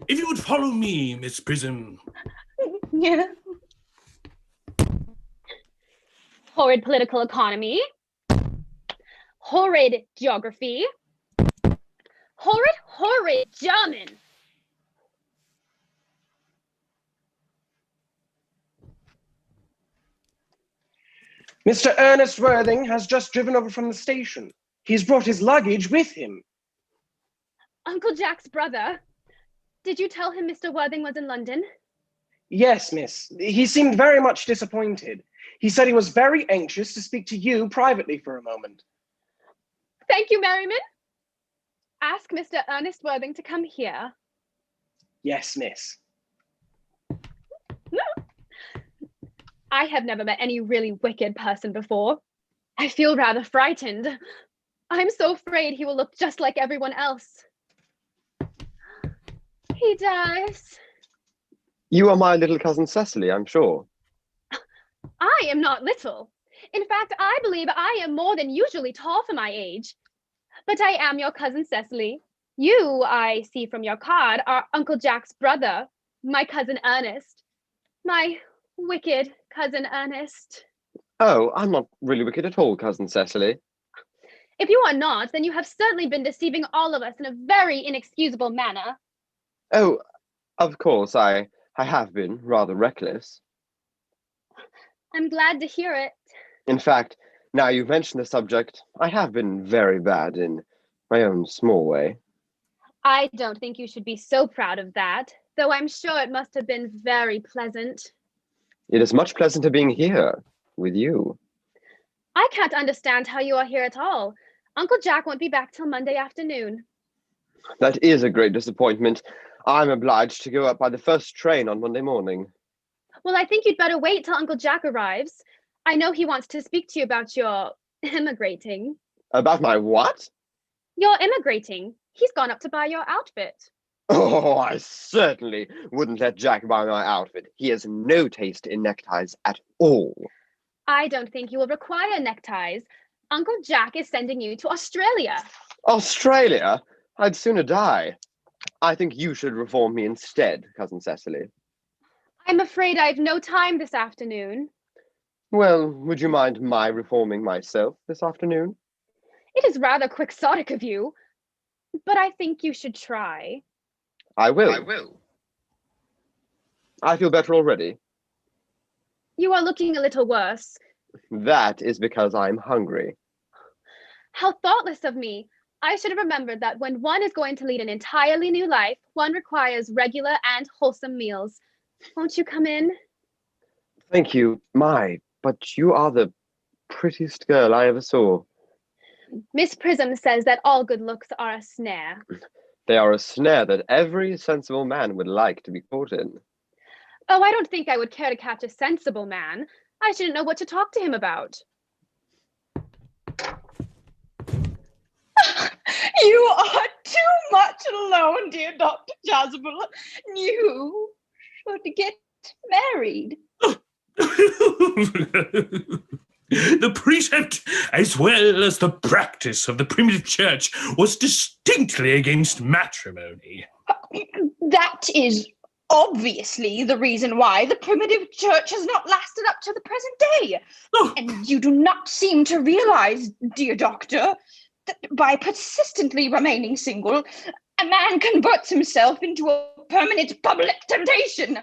Speaker 10: If you would follow me, Miss Prism.
Speaker 8: Yeah.
Speaker 9: Horrid political economy. Horrid geography. Horrid German.
Speaker 11: Mr. Ernest Worthing has just driven over from the station. He's brought his luggage with him.
Speaker 9: Uncle Jack's brother. Did you tell him Mr. Worthing was in London?
Speaker 11: Yes, miss. He seemed very much disappointed. He said he was very anxious to speak to you privately for a moment.
Speaker 9: Thank you, Merriman. Ask Mr. Ernest Worthing to come here.
Speaker 11: Yes, miss.
Speaker 9: I have never met any really wicked person before. I feel rather frightened. I'm so afraid he will look just like everyone else. He does.
Speaker 3: You are my little cousin Cecily, I'm sure.
Speaker 9: I am not little. In fact, I believe I am more than usually tall for my age. But I am your cousin Cecily. You, I see from your card, are Uncle Jack's brother, my cousin Ernest. My wicked cousin Ernest.
Speaker 3: Oh, I'm not really wicked at all, cousin Cecily.
Speaker 9: If you are not, then you have certainly been deceiving all of us in a very inexcusable manner.
Speaker 3: Oh, of course, I have been rather reckless.
Speaker 9: I'm glad to hear it.
Speaker 3: In fact, now you've mentioned the subject, I have been very bad in my own small way.
Speaker 9: I don't think you should be so proud of that, though I'm sure it must have been very pleasant.
Speaker 3: It is much pleasanter being here with you.
Speaker 9: I can't understand how you are here at all. Uncle Jack won't be back till Monday afternoon.
Speaker 3: That is a great disappointment. I'm obliged to go up by the first train on Monday morning.
Speaker 9: Well, I think you'd better wait till Uncle Jack arrives. I know he wants to speak to you about your immigrating.
Speaker 3: About my what?
Speaker 9: Your immigrating. He's gone up to buy your outfit.
Speaker 3: Oh, I certainly wouldn't let Jack buy my outfit. He has no taste in neckties at all.
Speaker 9: I don't think you will require neckties. Uncle Jack is sending you to Australia.
Speaker 3: Australia? I'd sooner die. I think you should reform me instead, cousin Cecily.
Speaker 9: I'm afraid I've no time this afternoon.
Speaker 3: Well, would you mind my reforming myself this afternoon?
Speaker 9: It is rather quixotic of you, but I think you should try.
Speaker 3: I will. I feel better already.
Speaker 9: You are looking a little worse.
Speaker 3: That is because I'm hungry.
Speaker 9: How thoughtless of me. I should have remembered that when one is going to lead an entirely new life, one requires regular and wholesome meals. Won't you come in?
Speaker 3: Thank you. But you are the prettiest girl I ever saw.
Speaker 9: Miss Prism says that all good looks are a snare.
Speaker 3: They are a snare that every sensible man would like to be caught in.
Speaker 9: Oh, I don't think I would care to catch a sensible man. I shouldn't know what to talk to him about.
Speaker 8: You are too much alone, dear Dr. Chasuble. You should get married.
Speaker 10: The precept, as well as the practice of the primitive church, was distinctly against matrimony.
Speaker 8: That is obviously the reason why the primitive church has not lasted up to the present day.
Speaker 10: Oh.
Speaker 8: And you do not seem to realize, dear doctor, that by persistently remaining single, a man converts himself into a permanent public temptation.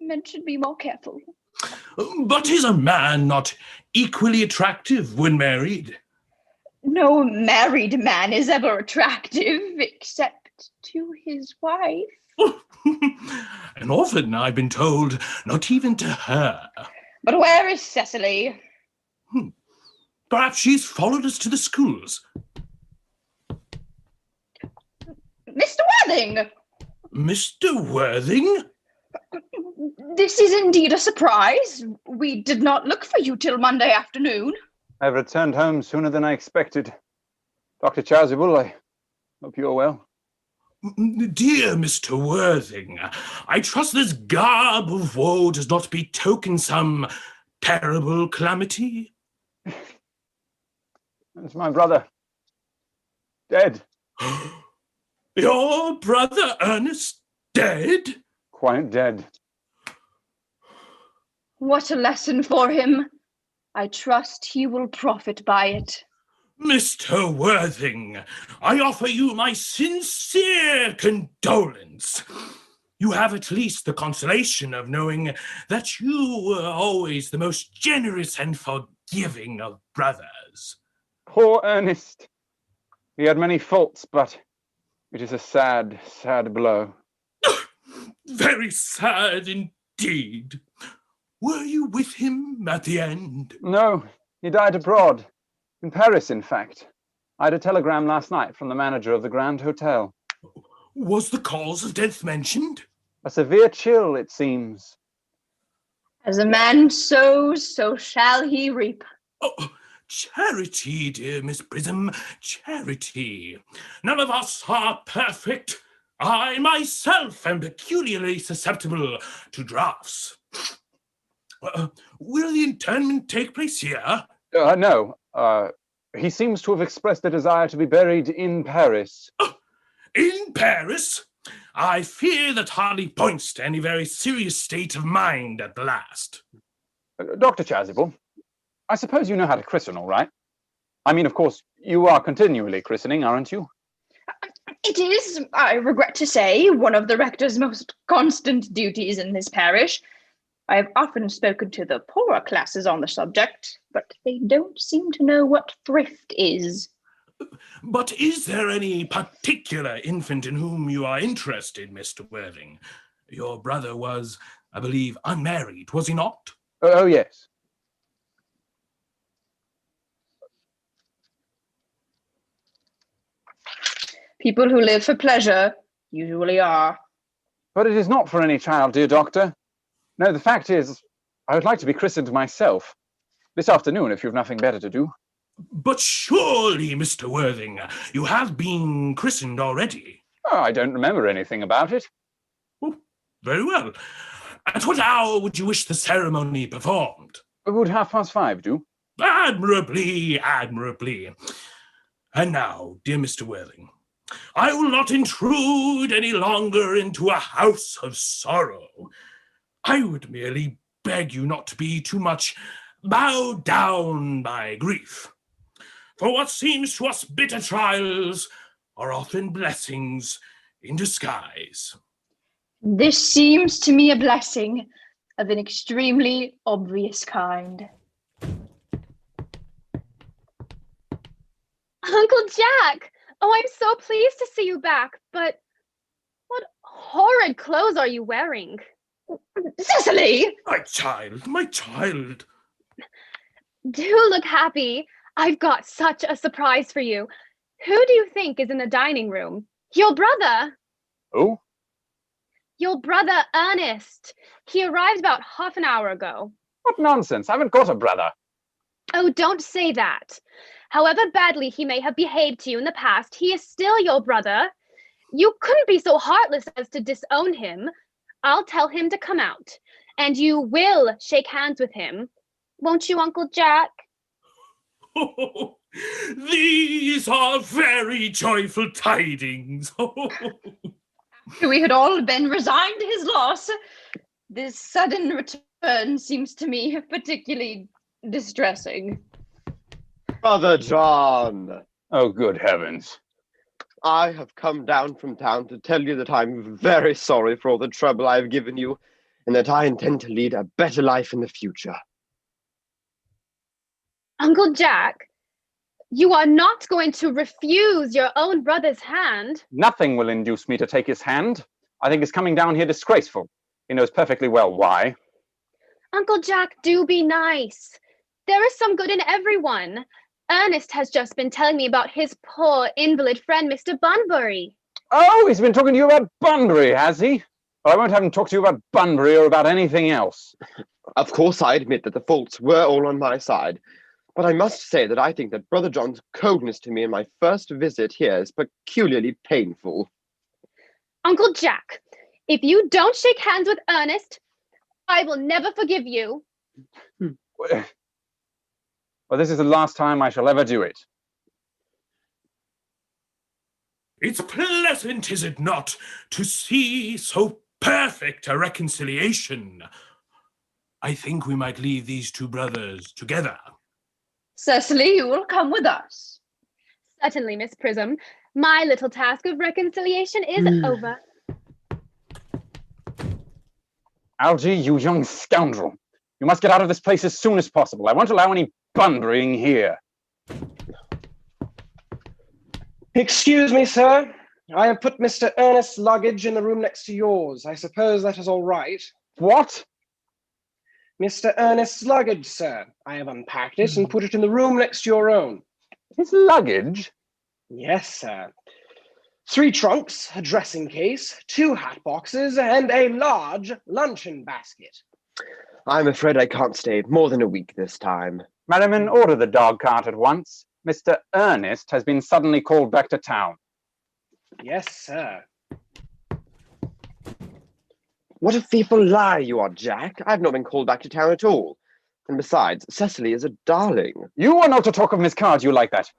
Speaker 8: Men should be more careful.
Speaker 10: But is a man not equally attractive when married?
Speaker 8: No married man is ever attractive except to his wife.
Speaker 10: And often I've been told, not even to her.
Speaker 8: But where is Cecily?
Speaker 10: Perhaps she's followed us to the schools.
Speaker 8: Mr. Worthing!
Speaker 10: Mr. Worthing?
Speaker 8: This is indeed a surprise. We did not look for you till Monday afternoon.
Speaker 5: I've returned home sooner than I expected. Dr. Chasuble, I hope you're well.
Speaker 10: Dear Mr. Worthing, I trust this garb of woe does not betoken some terrible calamity.
Speaker 5: It's my brother. Dead.
Speaker 10: Your brother Ernest dead?
Speaker 5: Quite dead.
Speaker 8: What a lesson for him. I trust he will profit by it.
Speaker 10: Mr. Worthing, I offer you my sincere condolence. You have at least the consolation of knowing that you were always the most generous and forgiving of brothers.
Speaker 5: Poor Ernest. He had many faults, but it is a sad, sad blow.
Speaker 10: Very sad indeed. Were you with him at the end?
Speaker 5: No, he died abroad. In Paris, in fact. I had a telegram last night from the manager of the Grand Hotel.
Speaker 10: Was the cause of death mentioned?
Speaker 5: A severe chill, it seems.
Speaker 8: As a man sows, so shall he reap.
Speaker 10: Oh, charity, dear Miss Prism, charity. None of us are perfect. I myself am peculiarly susceptible to drafts. Will the interment take place here?
Speaker 5: No. He seems to have expressed a desire to be buried in Paris.
Speaker 10: In Paris? I fear that hardly points to any very serious state of mind at the last.
Speaker 5: Dr. Chasuble, I suppose you know how to christen, all right? I mean, of course, you are continually christening, aren't you?
Speaker 8: It is, I regret to say, one of the rector's most constant duties in this parish. I have often spoken to the poorer classes on the subject, but they don't seem to know what thrift is.
Speaker 10: But is there any particular infant in whom you are interested, Mr. Worthing? Your brother was, I believe, unmarried, was he not?
Speaker 5: Oh, yes.
Speaker 8: People who live for pleasure usually are.
Speaker 5: But it is not for any child, dear doctor. No, the fact is, I would like to be christened myself. This afternoon, if you've nothing better to do.
Speaker 10: But surely, Mr. Worthing, you have been christened already.
Speaker 5: Oh, I don't remember anything about it.
Speaker 10: Oh, very well. At what hour would you wish the ceremony performed?
Speaker 5: Would 5:30 do?
Speaker 10: Admirably, admirably. And now, dear Mr. Worthing, I will not intrude any longer into a house of sorrow. I would merely beg you not to be too much bowed down by grief. For what seems to us bitter trials are often blessings in disguise.
Speaker 8: This seems to me a blessing of an extremely obvious kind.
Speaker 9: Uncle Jack! Oh, I'm so pleased to see you back, but what horrid clothes are you wearing?
Speaker 8: Cecily!
Speaker 10: My child.
Speaker 9: Do look happy. I've got such a surprise for you. Who do you think is in the dining room? Your brother.
Speaker 5: Who?
Speaker 9: Your brother, Ernest. He arrived about half an hour ago.
Speaker 5: What nonsense. I haven't got a brother.
Speaker 9: Oh, don't say that. However badly he may have behaved to you in the past, he is still your brother. You couldn't be so heartless as to disown him. I'll tell him to come out, and you will shake hands with him. Won't you, Uncle Jack?
Speaker 10: Oh, these are very joyful tidings.
Speaker 8: We had all been resigned to his loss. This sudden return seems to me particularly distressing.
Speaker 3: Brother John!
Speaker 5: Oh, good heavens.
Speaker 3: I have come down from town to tell you that I'm very sorry for all the trouble I've given you, and that I intend to lead a better life in the future.
Speaker 9: Uncle Jack, you are not going to refuse your own brother's hand.
Speaker 5: Nothing will induce me to take his hand. I think his coming down here disgraceful. He knows perfectly well why.
Speaker 9: Uncle Jack, do be nice. There is some good in everyone. Ernest has just been telling me about his poor invalid friend, Mr. Bunbury.
Speaker 5: Oh, he's been talking to you about Bunbury, has he? Well, I won't have him talk to you about Bunbury or about anything else.
Speaker 3: Of course, I admit that the faults were all on my side, but I must say that I think that Brother John's coldness to me in my first visit here is peculiarly painful.
Speaker 9: Uncle Jack, if you don't shake hands with Ernest, I will never forgive you.
Speaker 5: Well, this is the last time I shall ever do it.
Speaker 10: It's pleasant, is it not, to see so perfect a reconciliation. I think we might leave these two brothers together.
Speaker 8: Cecily, you will come with us.
Speaker 9: Certainly, Miss Prism. My little task of reconciliation is over.
Speaker 5: Algy, you young scoundrel. You must get out of this place as soon as possible. I won't allow any bunburying here.
Speaker 11: Excuse me, sir. I have put Mr. Ernest's luggage in the room next to yours. I suppose that is all right.
Speaker 5: What?
Speaker 11: Mr. Ernest's luggage, sir. I have unpacked it and put it in the room next to your own.
Speaker 5: His luggage?
Speaker 11: Yes, sir. 3 trunks, a dressing case, 2 hat boxes, and a large luncheon basket.
Speaker 3: I'm afraid I can't stay more than a week this time.
Speaker 5: Merriman, order the dog cart at once. Mr. Ernest has been suddenly called back to town.
Speaker 11: Yes, sir.
Speaker 3: What a fearful liar you are, Jack. I've not been called back to town at all. And besides, Cecily is a darling.
Speaker 5: You are not to talk of Miss Cardew like that.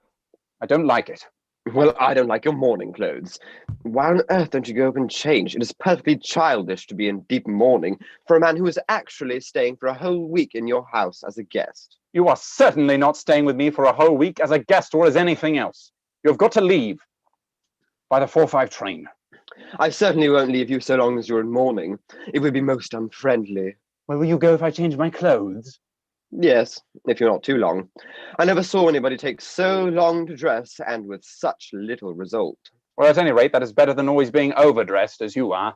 Speaker 5: I don't like it.
Speaker 3: Well, I don't like your mourning clothes. Why on earth don't you go up and change? It is perfectly childish to be in deep mourning for a man who is actually staying for a whole week in your house as a guest.
Speaker 5: You are certainly not staying with me for a whole week as a guest or as anything else. You have got to leave by the 4:05 train.
Speaker 3: I certainly won't leave you so long as you're in mourning. It would be most unfriendly.
Speaker 5: Where will you go if I change my clothes?
Speaker 3: Yes, if you're not too long. I never saw anybody take so long to dress and with such little result.
Speaker 5: Well, at any rate, that is better than always being overdressed as you are.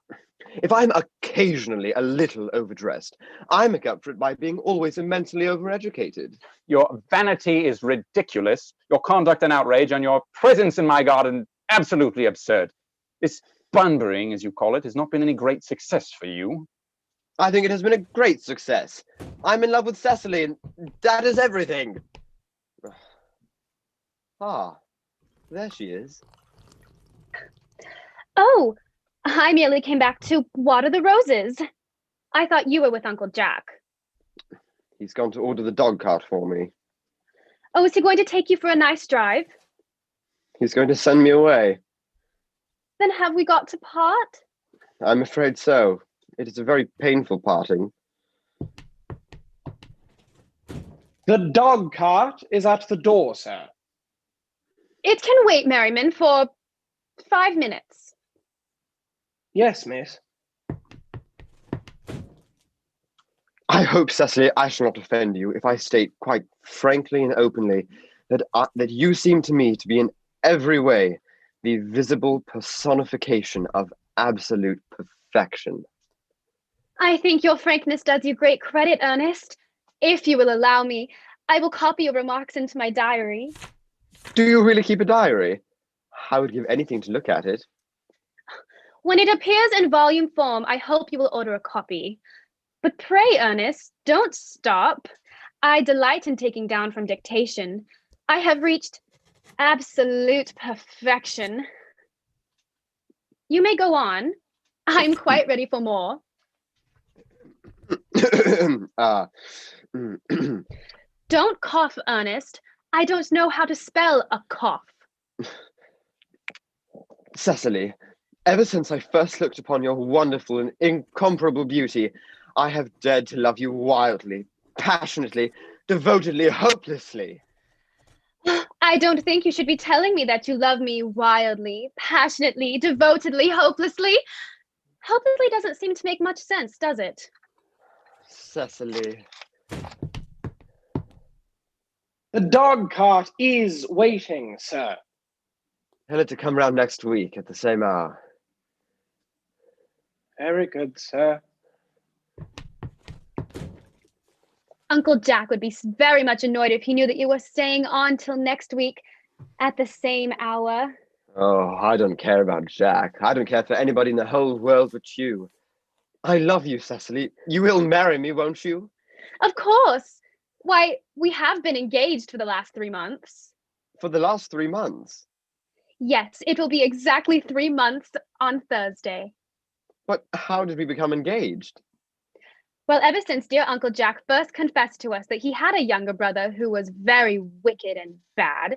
Speaker 3: If I'm occasionally a little overdressed, I make up for it by being always immensely overeducated.
Speaker 5: Your vanity is ridiculous, your conduct an outrage, and your presence in my garden absolutely absurd. This bunburying, as you call it, has not been any great success for you.
Speaker 3: I think it has been a great success. I'm in love with Cecily, and that is everything. Ah, there she is.
Speaker 9: Oh, I merely came back to water the roses. I thought you were with Uncle Jack.
Speaker 3: He's gone to order the dog cart for me.
Speaker 9: Oh, is he going to take you for a nice drive?
Speaker 3: He's going to send me away.
Speaker 9: Then have we got to part?
Speaker 3: I'm afraid so. It is a very painful parting.
Speaker 11: The dog cart is at the door, sir.
Speaker 9: It can wait, Merriman, for 5 minutes.
Speaker 11: Yes, miss.
Speaker 3: I hope, Cecily, I shall not offend you if I state quite frankly and openly that you seem to me to be in every way the visible personification of absolute perfection.
Speaker 9: I think your frankness does you great credit, Ernest. If you will allow me, I will copy your remarks into my diary.
Speaker 3: Do you really keep a diary? I would give anything to look at it.
Speaker 9: When it appears in volume form, I hope you will order a copy. But pray, Ernest, don't stop. I delight in taking down from dictation. I have reached absolute perfection. You may go on. I'm quite ready for more. Don't cough, Ernest. I don't know how to spell a cough.
Speaker 3: Cecily, ever since I first looked upon your wonderful and incomparable beauty, I have dared to love you wildly, passionately, devotedly, hopelessly.
Speaker 9: I don't think you should be telling me that you love me wildly, passionately, devotedly, hopelessly. Hopelessly doesn't seem to make much sense, does it?
Speaker 3: Cecily.
Speaker 11: The dog cart is waiting, sir.
Speaker 3: Tell her to come round next week at the same hour.
Speaker 11: Very good, sir.
Speaker 9: Uncle Jack would be very much annoyed if he knew that you were staying on till next week at the same hour.
Speaker 3: Oh, I don't care about Jack. I don't care for anybody in the whole world but you. I love you, Cecily. You will marry me, won't you?
Speaker 9: Of course. Why, we have been engaged for the last 3 months.
Speaker 3: For the last 3 months?
Speaker 9: Yes, it will be exactly 3 months on Thursday.
Speaker 3: But how did we become engaged?
Speaker 9: Well, ever since dear Uncle Jack first confessed to us that he had a younger brother who was very wicked and bad,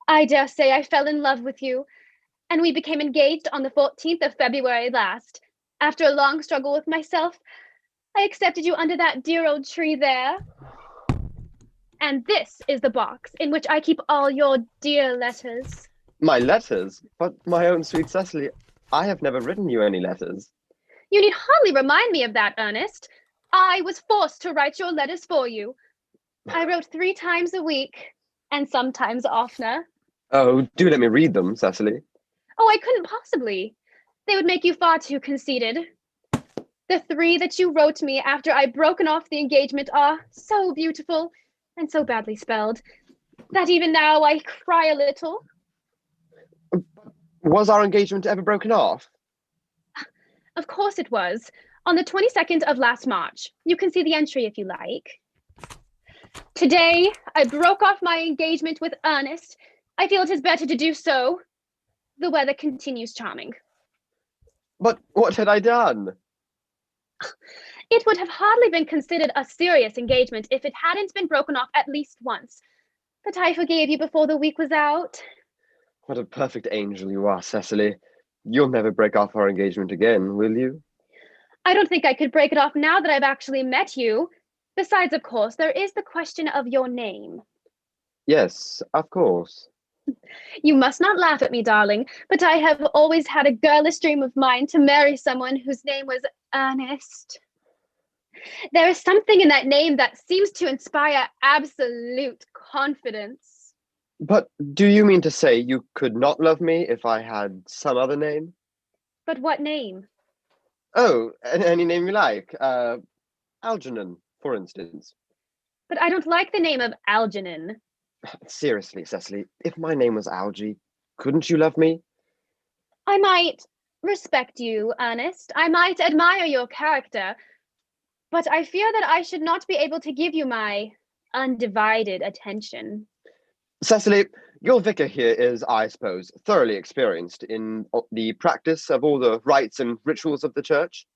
Speaker 9: I dare say I fell in love with you, and we became engaged on the 14th of February last. After a long struggle with myself, I accepted you under that dear old tree there. And this is the box in which I keep all your dear letters.
Speaker 3: My letters? But my own sweet Cecily, I have never written you any letters.
Speaker 9: You need hardly remind me of that, Ernest. I was forced to write your letters for you. I wrote 3 times a week, and sometimes oftener.
Speaker 3: Oh, do let me read them, Cecily.
Speaker 9: Oh, I couldn't possibly. They would make you far too conceited. The 3 that you wrote me after I'd broken off the engagement are so beautiful and so badly spelled that even now I cry a little.
Speaker 3: Was our engagement ever broken off?
Speaker 9: Of course it was. On the 22nd of last March. You can see the entry if you like. Today, I broke off my engagement with Ernest. I feel it is better to do so. The weather continues charming.
Speaker 3: But what had I done?
Speaker 9: It would have hardly been considered a serious engagement if it hadn't been broken off at least once. But I forgave you before the week was out.
Speaker 3: What a perfect angel you are, Cecily. You'll never break off our engagement again, will you?
Speaker 9: I don't think I could break it off now that I've actually met you. Besides, of course, there is the question of your name.
Speaker 3: Yes, of course.
Speaker 9: You must not laugh at me, darling, but I have always had a girlish dream of mine to marry someone whose name was Ernest. There is something in that name that seems to inspire absolute confidence.
Speaker 3: But do you mean to say you could not love me if I had some other name?
Speaker 9: But what name?
Speaker 3: Oh, any name you like. Algernon, for instance.
Speaker 9: But I don't like the name of Algernon.
Speaker 3: Seriously, Cecily, if my name was Algie, couldn't you love me?
Speaker 9: I might respect you, Ernest. I might admire your character. But I fear that I should not be able to give you my undivided attention.
Speaker 3: Cecily, your vicar here is, I suppose, thoroughly experienced in the practice of all the rites and rituals of the church.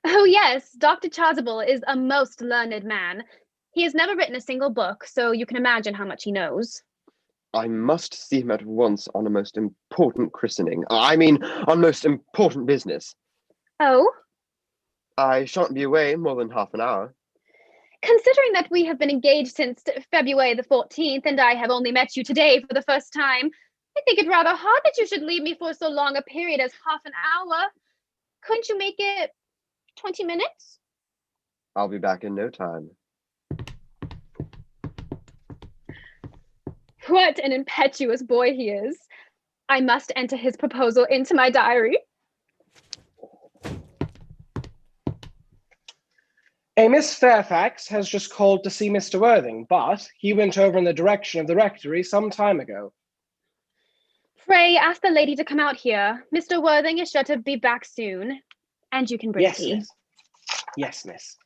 Speaker 9: Oh yes, Dr. Chasuble is a most learned man. He has never written a single book, so you can imagine how much he knows.
Speaker 3: I must see him at once on a most important christening. I mean, on most important business.
Speaker 9: Oh?
Speaker 3: I shan't be away more than half an hour.
Speaker 9: Considering that we have been engaged since February the 14th, and I have only met you today for the first time, I think it rather hard that you should leave me for so long a period as half an hour. Couldn't you make it 20 minutes?
Speaker 3: I'll be back in no time.
Speaker 9: What an impetuous boy he is. I must enter his proposal into my diary.
Speaker 11: A Miss Fairfax has just called to see Mr. Worthing, but he went over in the direction of the rectory some time ago.
Speaker 9: Pray ask the lady to come out here. Mr. Worthing is sure to be back soon. And you can bring
Speaker 11: Yes,
Speaker 9: tea.
Speaker 11: miss. Yes, miss.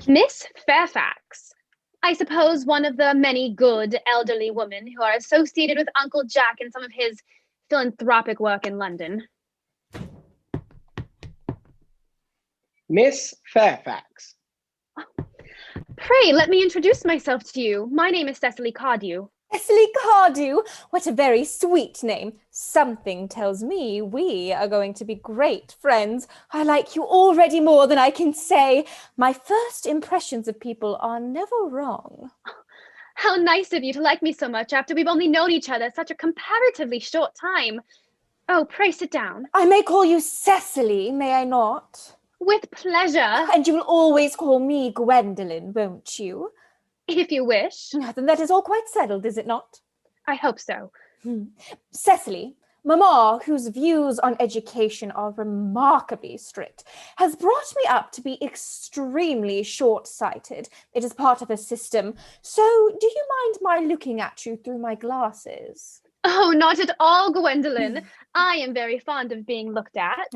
Speaker 9: Miss Fairfax. I suppose one of the many good elderly women who are associated with Uncle Jack in some of his philanthropic work in London.
Speaker 11: Miss Fairfax.
Speaker 9: Pray let me introduce myself to you. My name is Cecily Cardew.
Speaker 7: Cecily Cardew, what a very sweet name. Something tells me we are going to be great friends. I like you already more than I can say. My first impressions of people are never wrong.
Speaker 9: How nice of you to like me so much after we've only known each other such a comparatively short time. Oh, pray sit down.
Speaker 7: I may call you Cecily, may I not?
Speaker 9: With pleasure.
Speaker 7: And you will always call me Gwendolen, won't you?
Speaker 9: If you wish.
Speaker 7: Then that is all quite settled, is it not?
Speaker 9: I hope so.
Speaker 7: Cecily, Mamma, whose views on education are remarkably strict, has brought me up to be extremely short-sighted. It is part of a system. So do you mind my looking at you through my glasses?
Speaker 9: Oh, not at all, Gwendolen. I am very fond of being looked at.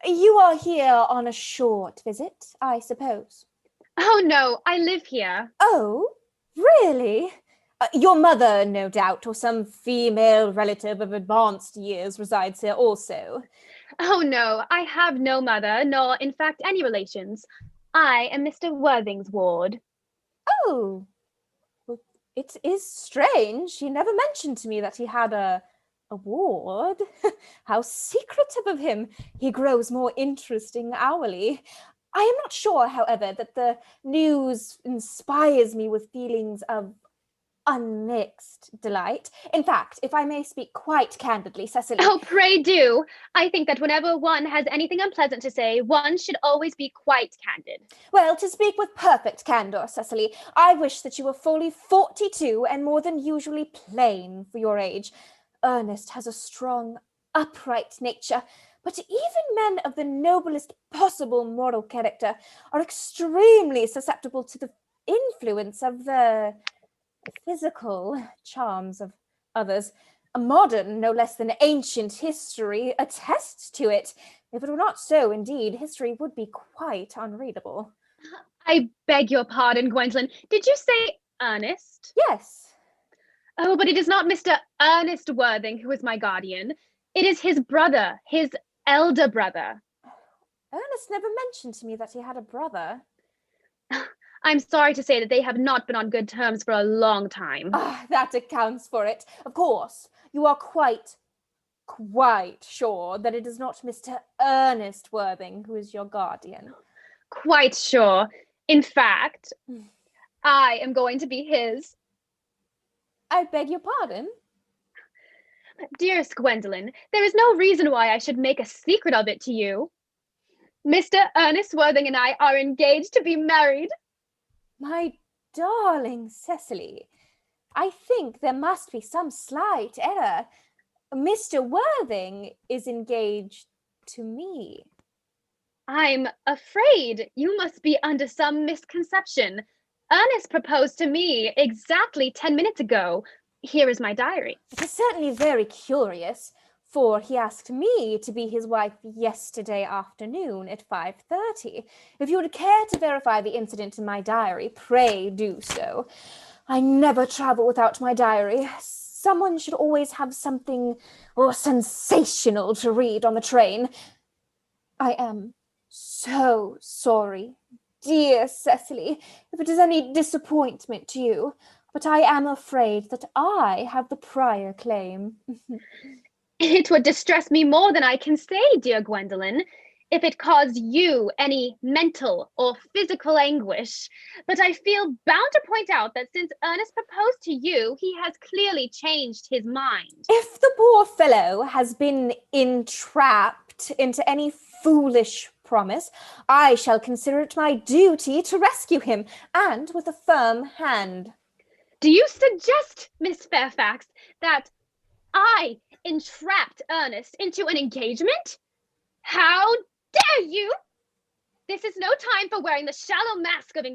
Speaker 7: You are here on a short visit, I suppose.
Speaker 9: Oh, no, I live here.
Speaker 7: Oh, really? Your mother, no doubt, or some female relative of advanced years resides here also.
Speaker 9: Oh, no, I have no mother, nor, in fact, any relations. I am Mr. Worthing's ward.
Speaker 7: Oh, well, it is strange. He never mentioned to me that he had a Award? How secretive of him. He grows more interesting hourly. I am not sure, however, that the news inspires me with feelings of unmixed delight. In fact, if I may speak quite candidly, Cecily.
Speaker 9: Oh, pray do. I think that whenever one has anything unpleasant to say, one should always be quite candid.
Speaker 7: Well, to speak with perfect candor, Cecily, I wish that you were fully 42 and more than usually plain for your age. Ernest has a strong, upright nature, but even men of the noblest possible moral character are extremely susceptible to the influence of the physical charms of others. A modern, no less than ancient history attests to it. If it were not so, indeed, history would be quite unreadable.
Speaker 9: I beg your pardon, Gwendolyn. Did you say Ernest?
Speaker 7: Yes.
Speaker 9: Oh, but it is not Mr. Ernest Worthing who is my guardian. It is his brother, his elder brother.
Speaker 7: Ernest never mentioned to me that he had a brother.
Speaker 9: I'm sorry to say that they have not been on good terms for a long time.
Speaker 7: That accounts for it. Of course, you are quite sure that it is not Mr. Ernest Worthing who is your guardian.
Speaker 9: Quite sure. In fact, I am going to be his.
Speaker 7: I beg your pardon?
Speaker 9: Dearest Gwendolyn, there is no reason why I should make a secret of it to you. Mr. Ernest Worthing and I are engaged to be married.
Speaker 7: My darling Cecily, I think there must be some slight error. Mr. Worthing is engaged to me.
Speaker 9: I'm afraid you must be under some misconception. Ernest proposed to me exactly 10 minutes ago. Here is my diary.
Speaker 7: It is certainly very curious, for he asked me to be his wife yesterday afternoon at 5:30. If you would care to verify the incident in my diary, pray do so. I never travel without my diary. Someone should always have something sensational to read on the train. I am so sorry, dear Cecily, if it is any disappointment to you, but I am afraid that I have the prior claim.
Speaker 9: It would distress me more than I can say, dear Gwendolyn, if it caused you any mental or physical anguish. But I feel bound to point out that since Ernest proposed to you, he has clearly changed his mind.
Speaker 7: If the poor fellow has been entrapped into any foolish promise, I shall consider it my duty to rescue him, and with a firm hand.
Speaker 9: Do you suggest, Miss Fairfax, that I entrapped Ernest into an engagement? How dare you? This is no time for wearing the shallow mask of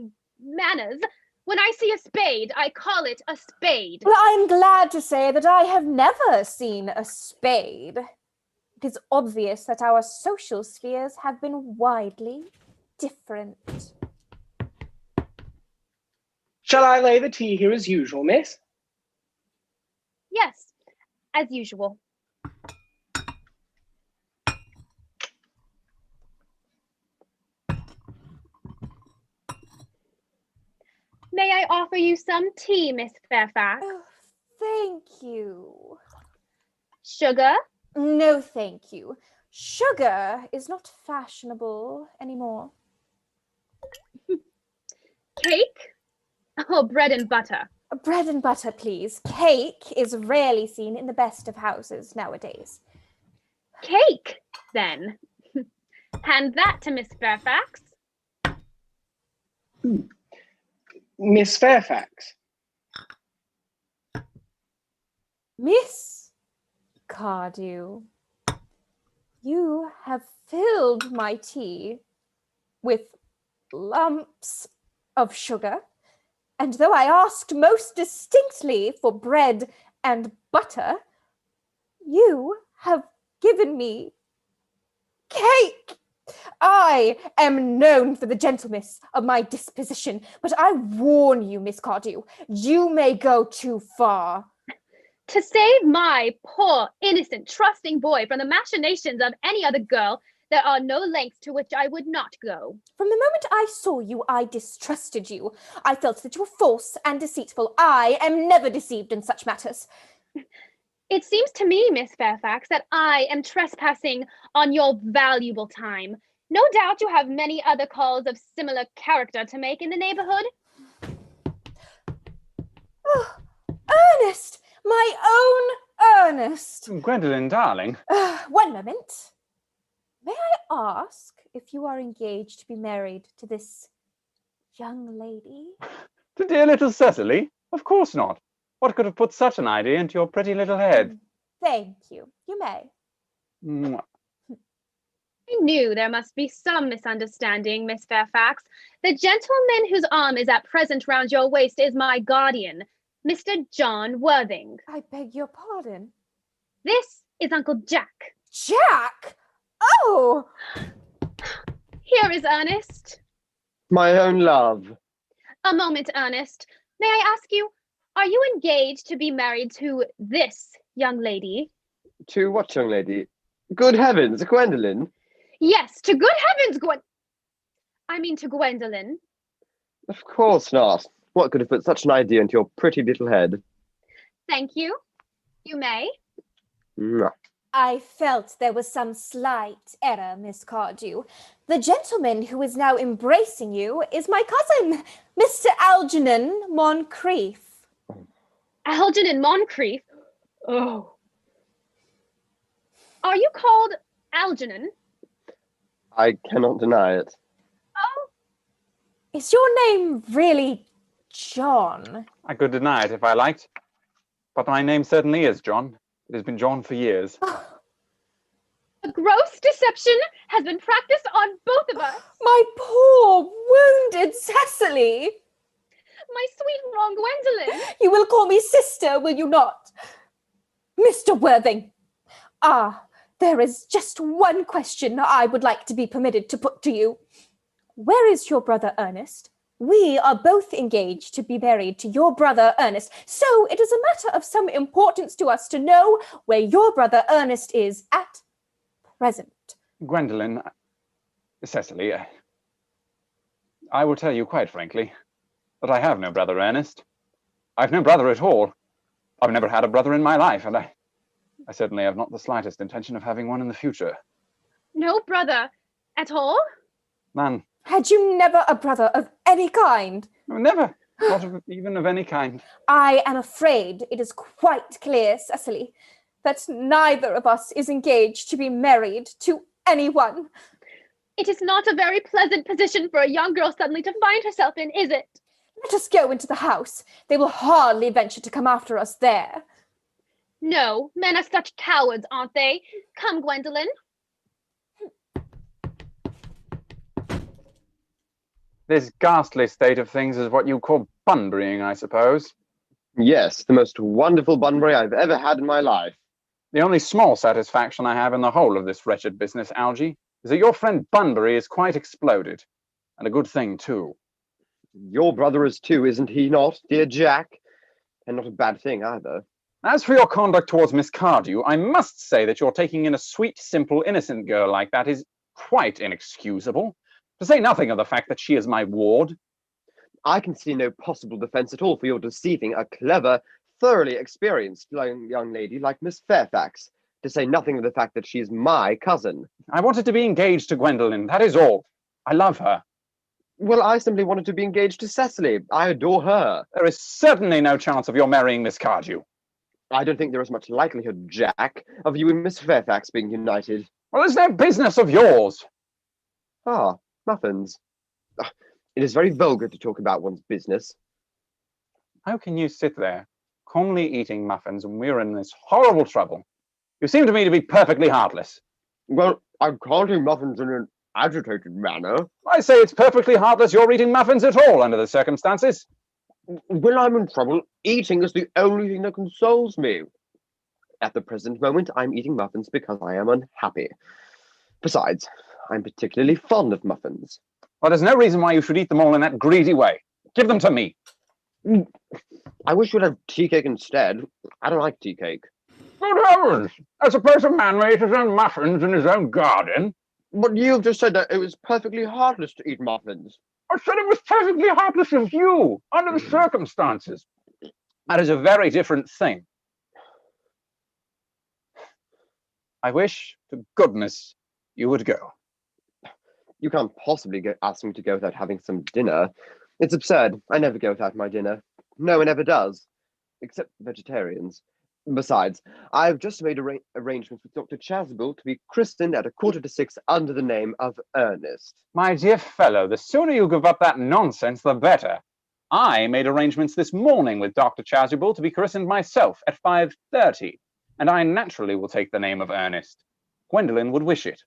Speaker 9: manners. When I see a spade, I call it a spade.
Speaker 7: Well, I am glad to say that I have never seen a spade. It is obvious that our social spheres have been widely different.
Speaker 11: Shall I lay the tea here as usual, miss?
Speaker 9: Yes, as usual. May I offer you some tea, Miss Fairfax?
Speaker 7: Oh, thank you.
Speaker 9: Sugar?
Speaker 7: No, thank you. Sugar is not fashionable anymore.
Speaker 9: Cake? Oh, bread and butter.
Speaker 7: Bread and butter, please. Cake is rarely seen in the best of houses nowadays.
Speaker 9: Cake, then. Hand that to Miss Fairfax.
Speaker 11: Miss Fairfax.
Speaker 7: Miss Cardew, you have filled my tea with lumps of sugar, and though I asked most distinctly for bread and butter, you have given me cake. I am known for the gentleness of my disposition, but I warn you, Miss Cardew, you may go too far.
Speaker 9: To save my poor, innocent, trusting boy from the machinations of any other girl, there are no lengths to which I would not go.
Speaker 7: From the moment I saw you, I distrusted you. I felt that you were false and deceitful. I am never deceived in such matters.
Speaker 9: It seems to me, Miss Fairfax, that I am trespassing on your valuable time. No doubt you have many other calls of similar character to make in the neighborhood.
Speaker 7: Oh, Ernest! My own Ernest!
Speaker 5: Gwendolen, darling.
Speaker 7: One moment. May I ask if you are engaged to be married to this young lady?
Speaker 5: To dear little Cecily? Of course not. What could have put such an idea into your pretty little head?
Speaker 7: Thank you. You may.
Speaker 5: Mwah.
Speaker 9: I knew there must be some misunderstanding, Miss Fairfax. The gentleman whose arm is at present round your waist is my guardian, Mr. John Worthing.
Speaker 7: I beg your pardon.
Speaker 9: This is Uncle Jack.
Speaker 7: Jack? Oh!
Speaker 9: Here is Ernest.
Speaker 3: My own love.
Speaker 9: A moment, Ernest. May I ask you, are you engaged to be married to this young lady?
Speaker 3: To what young lady? Good heavens, Gwendolen.
Speaker 9: Yes, to good heavens, to Gwendolen.
Speaker 3: Of course not. What could have put such an idea into your pretty little head?
Speaker 9: Thank you. You may.
Speaker 3: Mwah.
Speaker 7: I felt there was some slight error, Miss Cardew. The gentleman who is now embracing you is my cousin, Mr. Algernon Moncrief.
Speaker 9: Algernon Moncrief? Oh. Are you called Algernon?
Speaker 3: I cannot deny it.
Speaker 9: Oh.
Speaker 7: Is your name really John?
Speaker 5: I could deny it if I liked. But my name certainly is John. It has been John for years.
Speaker 9: A gross deception has been practiced on both of us.
Speaker 7: My poor, wounded Cecily.
Speaker 9: My sweet wrong Gwendolen.
Speaker 7: You will call me sister, will you not? Mr. Worthing. There is just one question I would like to be permitted to put to you. Where is your brother Ernest? We are both engaged to be married to your brother Ernest, so it is a matter of some importance to us to know where your brother Ernest is at present.
Speaker 5: Gwendolen, Cecily, I will tell you quite frankly that I have no brother Ernest. I've no brother at all. I've never had a brother in my life, and I certainly have not the slightest intention of having one in the future.
Speaker 9: No brother at all?
Speaker 5: None.
Speaker 7: Had you never a brother of any kind?
Speaker 5: Never. Not even of any kind.
Speaker 7: I am afraid it is quite clear, Cecily, that neither of us is engaged to be married to anyone.
Speaker 9: It is not a very pleasant position for a young girl suddenly to find herself in, is it?
Speaker 7: Let us go into the house. They will hardly venture to come after us there.
Speaker 9: No, men are such cowards, aren't they? Come, Gwendolen.
Speaker 5: This ghastly state of things is what you call bunburying, I suppose.
Speaker 3: Yes, the most wonderful Bunbury I've ever had in my life.
Speaker 5: The only small satisfaction I have in the whole of this wretched business, Algy, is that your friend Bunbury is quite exploded. And a good thing, too.
Speaker 3: Your brother is too, isn't he not, dear Jack? And not a bad thing, either.
Speaker 5: As for your conduct towards Miss Cardew, I must say that your taking in a sweet, simple, innocent girl like that is quite inexcusable. To say nothing of the fact that she is my ward.
Speaker 3: I can see no possible defense at all for your deceiving a clever, thoroughly experienced young lady like Miss Fairfax, to say nothing of the fact that she is my cousin.
Speaker 5: I wanted to be engaged to Gwendolen, that is all. I love her.
Speaker 3: Well, I simply wanted to be engaged to Cecily. I adore her.
Speaker 5: There is certainly no chance of your marrying Miss Cardew.
Speaker 3: I don't think there is much likelihood, Jack, of you and Miss Fairfax being united.
Speaker 5: Well, it's no business of yours.
Speaker 3: Ah, muffins. It is very vulgar to talk about one's business.
Speaker 5: How can you sit there, calmly eating muffins when we're in this horrible trouble? You seem to me to be perfectly heartless.
Speaker 3: Well, I can't eat muffins in an agitated manner.
Speaker 5: I say it's perfectly heartless you're eating muffins at all under the circumstances.
Speaker 3: When I'm in trouble, eating is the only thing that consoles me. At the present moment, I'm eating muffins because I am unhappy. Besides, I'm particularly fond of muffins.
Speaker 5: Well, there's no reason why you should eat them all in that greedy way. Give them to me.
Speaker 3: I wish you'd have tea cake instead. I don't like tea cake.
Speaker 5: Good heavens! I suppose a man may eat his own muffins in his own garden.
Speaker 3: But you've just said that it was perfectly heartless to eat muffins.
Speaker 5: I said it was perfectly heartless of you, under the circumstances. That is a very different thing. I wish to goodness you would go.
Speaker 3: You can't possibly ask me to go without having some dinner. It's absurd. I never go without my dinner. No one ever does, except vegetarians. Besides, I've just made arrangements with Dr. Chasuble to be christened at 6:15 under the name of Ernest.
Speaker 5: My dear fellow, the sooner you give up that nonsense, the better. I made arrangements this morning with Dr. Chasuble to be christened myself at 5:30, and I naturally will take the name of Ernest. Gwendolen would wish it.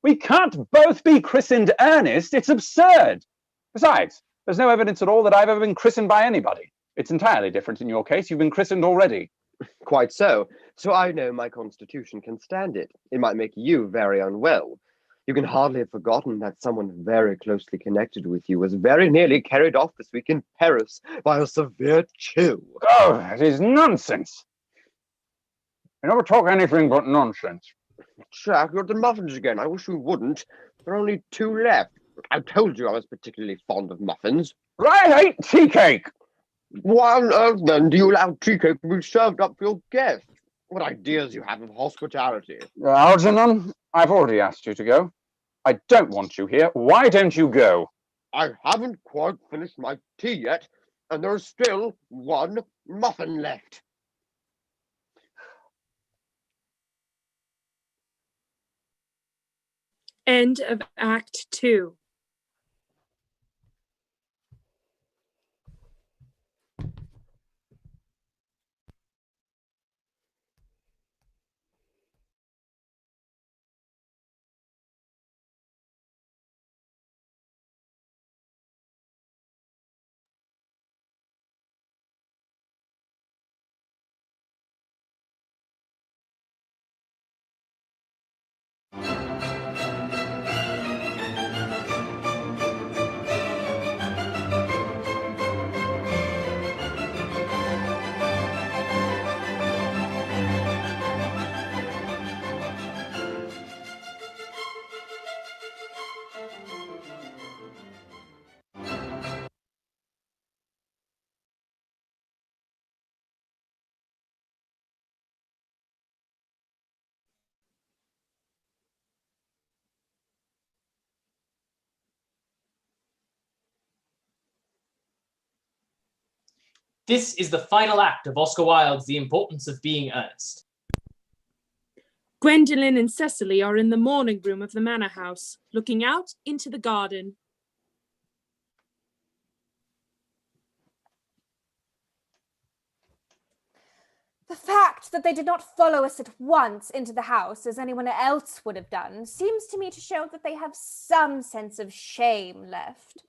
Speaker 5: We can't both be christened Ernest. It's absurd. Besides, there's no evidence at all that I've ever been christened by anybody. It's entirely different in your case. You've been christened already.
Speaker 3: Quite so. So I know my constitution can stand it. It might make you very unwell. You can hardly have forgotten that someone very closely connected with you was very nearly carried off this week in Paris by a severe chill.
Speaker 5: Oh, that is nonsense. You never talk anything but nonsense.
Speaker 3: Jack, you're at the muffins again. I wish you wouldn't. There are only 2 left. I told you I was particularly fond of muffins.
Speaker 5: I hate tea cake.
Speaker 3: Why on earth, then, do you allow tea cake to be served up for your guests? What ideas you have of hospitality.
Speaker 5: Algernon, I've already asked you to go. I don't want you here. Why don't you go?
Speaker 3: I haven't quite finished my tea yet, and there's still 1 muffin left.
Speaker 2: End of Act 2.
Speaker 1: This is the final act of Oscar Wilde's The Importance of Being Earnest.
Speaker 2: Gwendolen and Cecily are in the morning room of the manor house, looking out into the garden.
Speaker 7: The fact that they did not follow us at once into the house, as anyone else would have done, seems to me to show that they have some sense of shame left.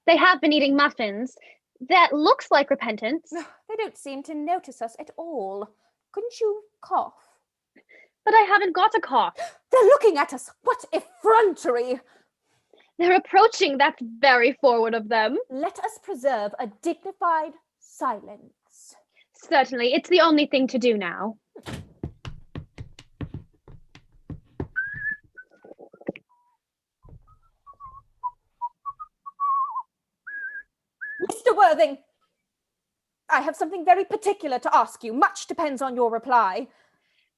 Speaker 9: They have been eating muffins. That looks like repentance.
Speaker 7: They don't seem to notice us at all. Couldn't you cough?
Speaker 9: But I haven't got a cough.
Speaker 7: They're looking at us. What effrontery!
Speaker 9: They're approaching. That's very forward of them.
Speaker 7: Let us preserve a dignified silence.
Speaker 9: Certainly. It's the only thing to do now.
Speaker 7: Mr. Worthing, I have something very particular to ask you. Much depends on your reply.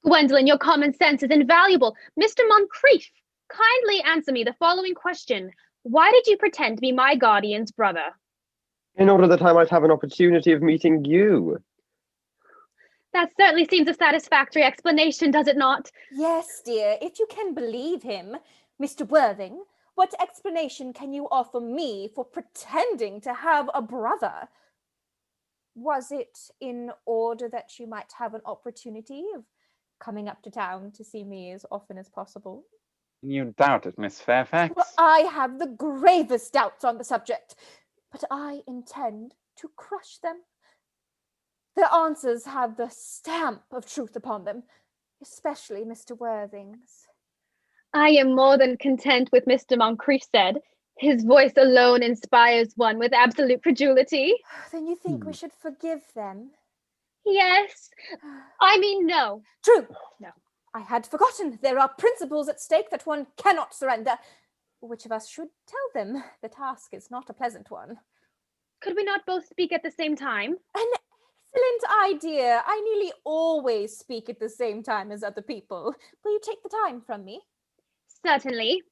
Speaker 9: Gwendolen, your common sense is invaluable. Mr. Moncrief, kindly answer me the following question. Why did you pretend to be my guardian's brother?
Speaker 3: In order that I might have an opportunity of meeting you.
Speaker 9: That certainly seems a satisfactory explanation, does it not?
Speaker 7: Yes, dear, if you can believe him. Mr. Worthing, what explanation can you offer me for pretending to have a brother? Was it in order that you might have an opportunity of coming up to town to see me as often as possible?
Speaker 5: You doubt it, Miss Fairfax?
Speaker 7: Well, I have the gravest doubts on the subject, but I intend to crush them. Their answers have the stamp of truth upon them, especially Mr. Worthing's.
Speaker 9: I am more than content with Mr. Moncrief said. His voice alone inspires one with absolute credulity.
Speaker 7: Then you think we should forgive them?
Speaker 9: Yes. I mean, no.
Speaker 7: True. No. I had forgotten. There are principles at stake that one cannot surrender. Which of us should tell them? The task is not a pleasant one.
Speaker 9: Could we not both speak at the same time?
Speaker 7: An Excellent idea. I nearly always speak at the same time as other people. Will you take the time from me?
Speaker 9: Certainly.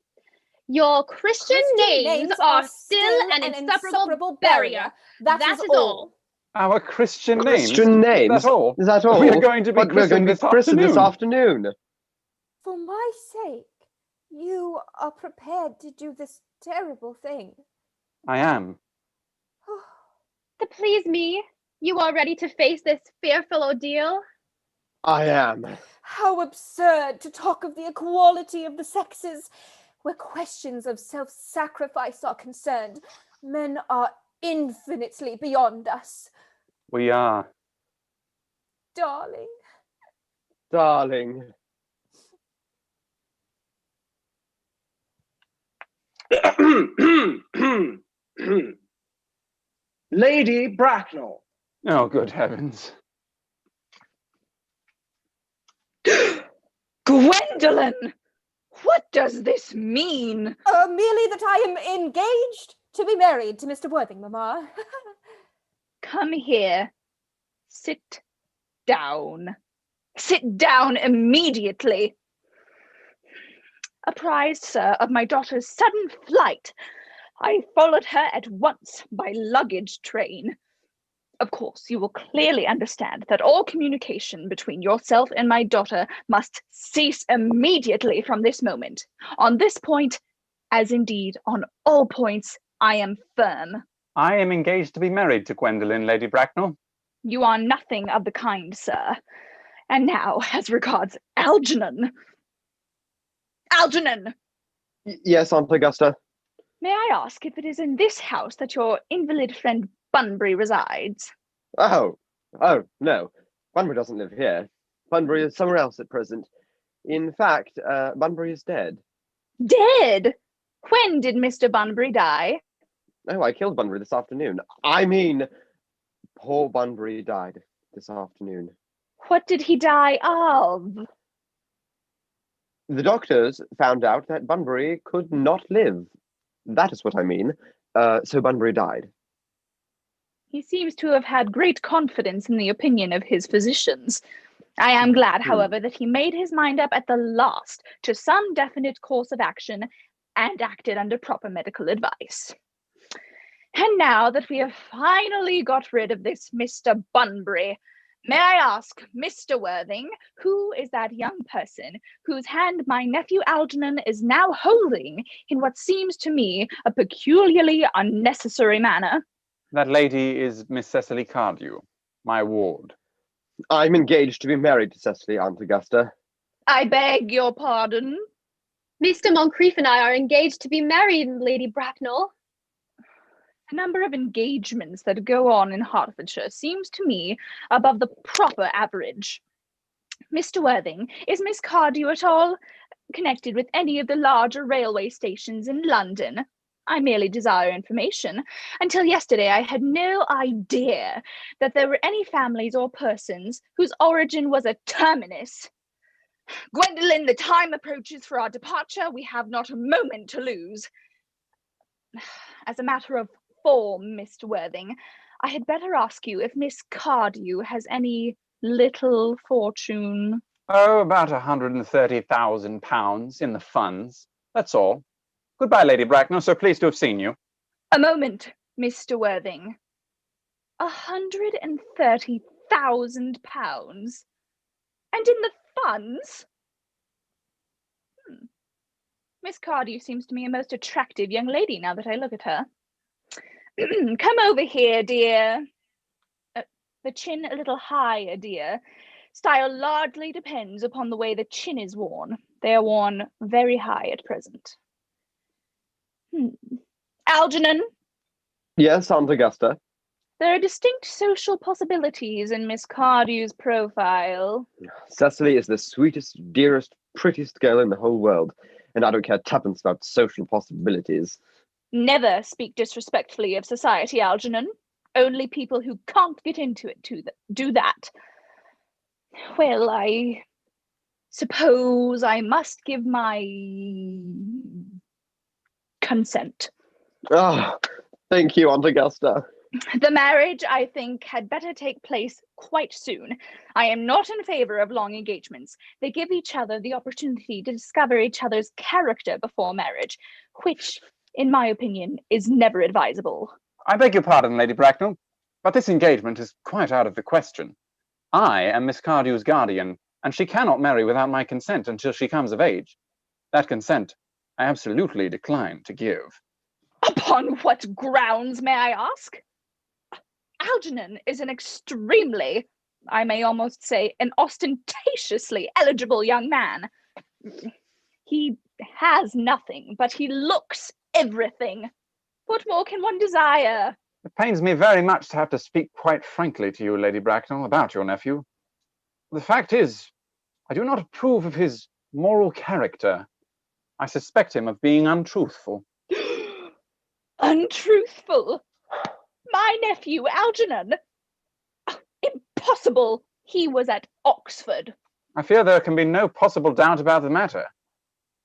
Speaker 9: Your Christian names are still an inseparable barrier. That is all.
Speaker 5: Our Christian names?
Speaker 3: Christian names?
Speaker 5: Is that all?
Speaker 3: Is that all?
Speaker 5: We are going to be
Speaker 3: But we're going to be christened this afternoon.
Speaker 7: For my sake, you are prepared to do this terrible thing.
Speaker 5: I am.
Speaker 9: To please me, you are ready to face this fearful ordeal?
Speaker 3: I am.
Speaker 7: How absurd to talk of the equality of the sexes. Where questions of self-sacrifice are concerned, men are infinitely beyond us.
Speaker 5: We are.
Speaker 7: Darling.
Speaker 3: Darling.
Speaker 11: Lady Bracknell.
Speaker 5: Oh, good heavens.
Speaker 8: Gwendolen! What does this mean?
Speaker 7: Merely that I am engaged to be married to Mr. Worthing, Mamma.
Speaker 8: Come here. Sit down. Sit down immediately. Apprised, sir, of my daughter's sudden flight, I followed her at once by luggage train. Of course, you will clearly understand that all communication between yourself and my daughter must cease immediately from this moment. On this point, as indeed on all points, I am firm.
Speaker 5: I am engaged to be married to Gwendolen, Lady Bracknell.
Speaker 8: You are nothing of the kind, sir. And now, as regards Algernon. Algernon!
Speaker 3: Yes, Aunt Augusta?
Speaker 8: May I ask if it is in this house that your invalid friend Bunbury resides?
Speaker 3: Oh, no. Bunbury doesn't live here. Bunbury is somewhere else at present. In fact, Bunbury is dead.
Speaker 8: Dead? When did Mr. Bunbury die?
Speaker 3: Oh, I killed Bunbury this afternoon. I mean, poor Bunbury died this afternoon.
Speaker 8: What did he die of?
Speaker 3: The doctors found out that Bunbury could not live. That is what I mean. So Bunbury died.
Speaker 8: He seems to have had great confidence in the opinion of his physicians. I am glad, however, that he made his mind up at the last to some definite course of action and acted under proper medical advice. And now that we have finally got rid of this Mr. Bunbury, may I ask, Mr. Worthing, who is that young person whose hand my nephew Algernon is now holding in what seems to me a peculiarly unnecessary manner?
Speaker 5: That lady is Miss Cecily Cardew, my ward.
Speaker 3: I'm engaged to be married to Cecily, Aunt Augusta.
Speaker 8: I beg your pardon?
Speaker 9: Mr. Moncrief and I are engaged to be married, Lady Bracknell.
Speaker 8: The number of engagements that go on in Hertfordshire seems to me above the proper average. Mr. Worthing, is Miss Cardew at all connected with any of the larger railway stations in London? I merely desire information. Until yesterday, I had no idea that there were any families or persons whose origin was a terminus. Gwendolen, the time approaches for our departure. We have not a moment to lose. As a matter of form, Mr. Worthing, I had better ask you if Miss Cardew has any little fortune.
Speaker 5: Oh, about £130,000 in the funds. That's all. Goodbye, Lady Bracknell. So pleased to have seen you.
Speaker 8: A moment, Mr. Worthing. £130,000? And in the funds? Miss Cardew seems to me a most attractive young lady now that I look at her. Come over here, dear. The chin a little higher, dear. Style largely depends upon the way the chin is worn. They are worn very high at present. Algernon?
Speaker 3: Yes, Aunt Augusta?
Speaker 8: There are distinct social possibilities in Miss Cardew's profile.
Speaker 3: Cecily is the sweetest, dearest, prettiest girl in the whole world, and I don't care tuppence about social possibilities.
Speaker 8: Never speak disrespectfully of society, Algernon. Only people who can't get into it do that. Well, I suppose I must give my consent.
Speaker 3: Oh, thank you, Aunt Augusta.
Speaker 6: The marriage, I think, had better take place quite soon. I am not in favor of long engagements. They give each other the opportunity to discover each other's character before marriage, which, in my opinion, is never advisable.
Speaker 5: I beg your pardon, Lady Bracknell, but this engagement is quite out of the question. I am Miss Cardew's guardian, and she cannot marry without my consent until she comes of age. That consent I absolutely decline to give.
Speaker 6: Upon what grounds, may I ask? Algernon is an extremely, I may almost say, an ostentatiously eligible young man. He has nothing, but he looks everything. What more can one desire?
Speaker 5: It pains me very much to have to speak quite frankly to you, Lady Bracknell, about your nephew. The fact is, I do not approve of his moral character. I suspect him of being untruthful.
Speaker 6: Untruthful? My nephew, Algernon? Impossible! He was at Oxford.
Speaker 5: I fear there can be no possible doubt about the matter.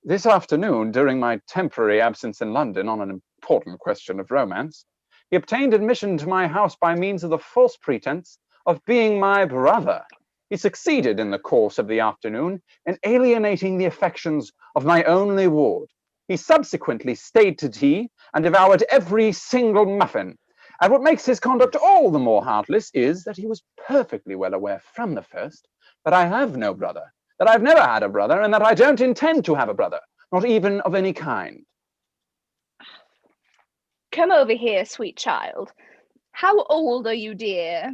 Speaker 5: This afternoon, during my temporary absence in London on an important question of romance, he obtained admission to my house by means of the false pretense of being my brother. He succeeded in the course of the afternoon in alienating the affections of my only ward. He subsequently stayed to tea and devoured every single muffin. And what makes his conduct all the more heartless is that he was perfectly well aware from the first that I have no brother, that I've never had a brother, and that I don't intend to have a brother, not even of any kind.
Speaker 6: Come over here, sweet child. How old are you, dear?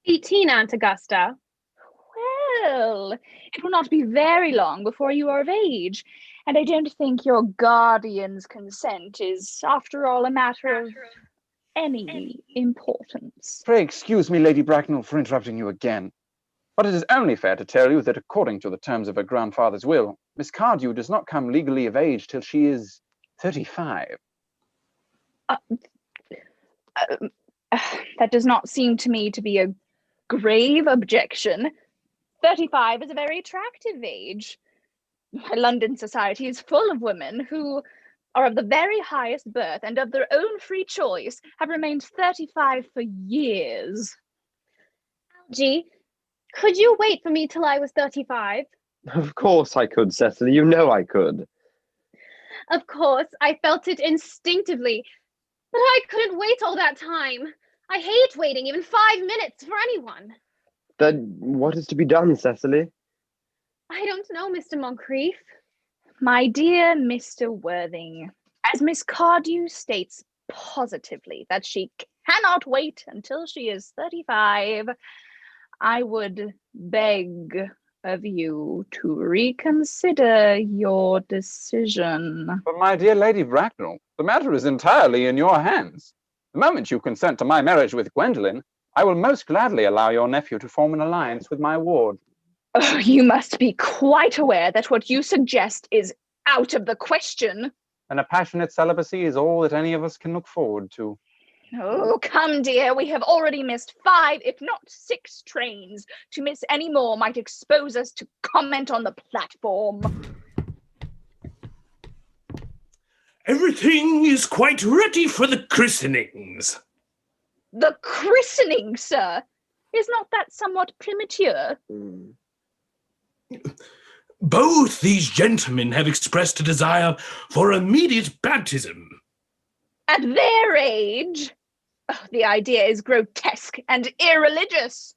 Speaker 9: 18, Aunt Augusta.
Speaker 6: Well, it will not be very long before you are of age, and I don't think your guardian's consent is, after all, a matter of any importance.
Speaker 5: Pray excuse me, Lady Bracknell, for interrupting you again. But it is only fair to tell you that according to the terms of her grandfather's will, Miss Cardew does not come legally of age till she is 35.
Speaker 6: That does not seem to me to be a grave objection. 35 is a very attractive age. London society is full of women who are of the very highest birth and of their own free choice have remained 35 for years.
Speaker 9: Algie, could you wait for me till I was 35?
Speaker 3: Of course I could, Cecily. You know I could.
Speaker 9: Of course, I felt it instinctively, but I couldn't wait all that time. I hate waiting even 5 minutes for anyone.
Speaker 3: Then what is to be done, Cecily?
Speaker 9: I don't know, Mr. Moncrief.
Speaker 6: My dear Mr. Worthing, as Miss Cardew states positively that she cannot wait until she is 35, I would beg of you to reconsider your decision.
Speaker 5: But my dear Lady Bracknell, the matter is entirely in your hands. The moment you consent to my marriage with Gwendolen, I will most gladly allow your nephew to form an alliance with my ward.
Speaker 6: Oh, you must be quite aware that what you suggest is out of the question.
Speaker 5: And a passionate celibacy is all that any of us can look forward to.
Speaker 6: Oh, come, dear, we have already missed 5, if not 6 trains. To miss any more might expose us to comment on the platform.
Speaker 10: Everything is quite ready for the christenings.
Speaker 6: The christening, sir? Is not that somewhat premature?
Speaker 10: Both these gentlemen have expressed a desire for immediate baptism.
Speaker 6: At their age? Oh, the idea is grotesque and irreligious.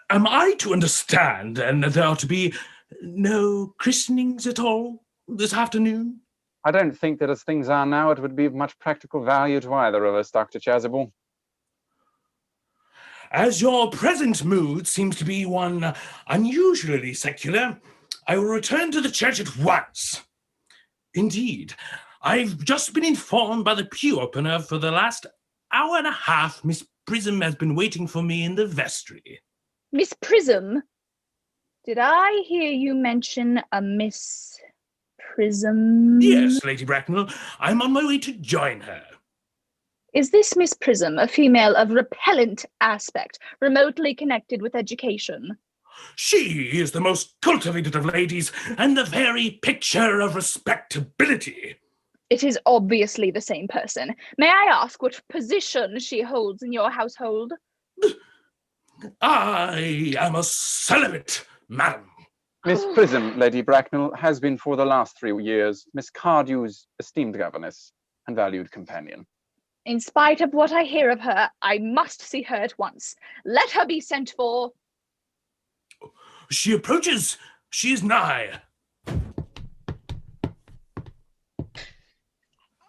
Speaker 10: Am I to understand then that there are to be no christenings at all this afternoon?
Speaker 5: I don't think that as things are now, it would be of much practical value to either of us, Dr. Chasuble.
Speaker 10: As your present mood seems to be one unusually secular, I will return to the church at once. Indeed, I've just been informed by the pew opener for the last hour and a half Miss Prism has been waiting for me in the vestry.
Speaker 6: Miss Prism? Did I hear you mention a Miss Prism?
Speaker 10: Yes, Lady Bracknell, I'm on my way to join her.
Speaker 6: Is this Miss Prism a female of repellent aspect, remotely connected with education?
Speaker 10: She is the most cultivated of ladies and the very picture of respectability.
Speaker 6: It is obviously the same person. May I ask what position she holds in your household?
Speaker 10: I am a celibate, madam.
Speaker 5: Miss Prism, Lady Bracknell, has been for the last 3 years Miss Cardew's esteemed governess and valued companion.
Speaker 6: In spite of what I hear of her, I must see her at once. Let her be sent for.
Speaker 10: She approaches. She is nigh.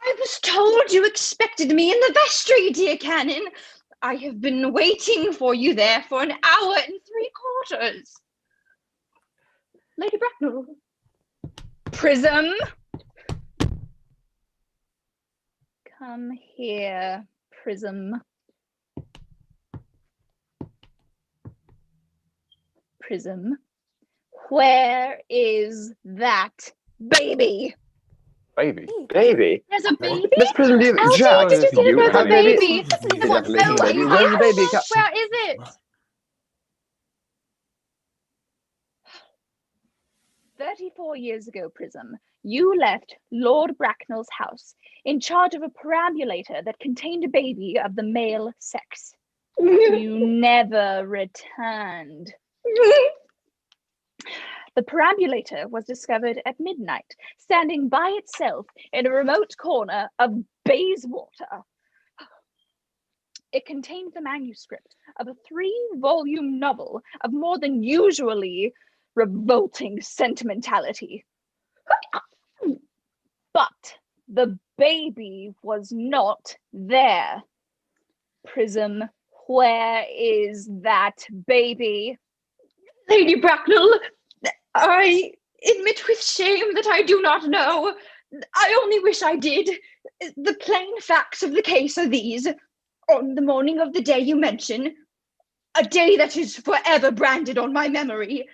Speaker 8: I was told you expected me in the vestry, dear Canon. I have been waiting for you there for an hour and 3/4.
Speaker 6: Lady Bracknell. Prism. Come here, Prism. Prism. Where is that baby?
Speaker 5: Baby?
Speaker 3: Baby?
Speaker 6: There's a baby?
Speaker 3: Miss Prism, do you...
Speaker 6: Elsie,
Speaker 3: Jack,
Speaker 6: did you see
Speaker 3: you
Speaker 6: that there's
Speaker 3: have
Speaker 6: a baby?
Speaker 3: Definition
Speaker 6: No,
Speaker 3: baby.
Speaker 6: no,
Speaker 3: Where's the baby?
Speaker 6: where is it? 34 years ago, Prism, you left Lord Bracknell's house in charge of a perambulator that contained a baby of the male sex. You never returned. The perambulator was discovered at midnight, standing by itself in a remote corner of Bayswater. It contained the manuscript of a 3-volume novel of more than usually revolting sentimentality. But the baby was not there. Prism, where is that baby?
Speaker 8: Lady Bracknell, I admit with shame that I do not know. I only wish I did. The plain facts of the case are these. On the morning of the day you mention, a day that is forever branded on my memory,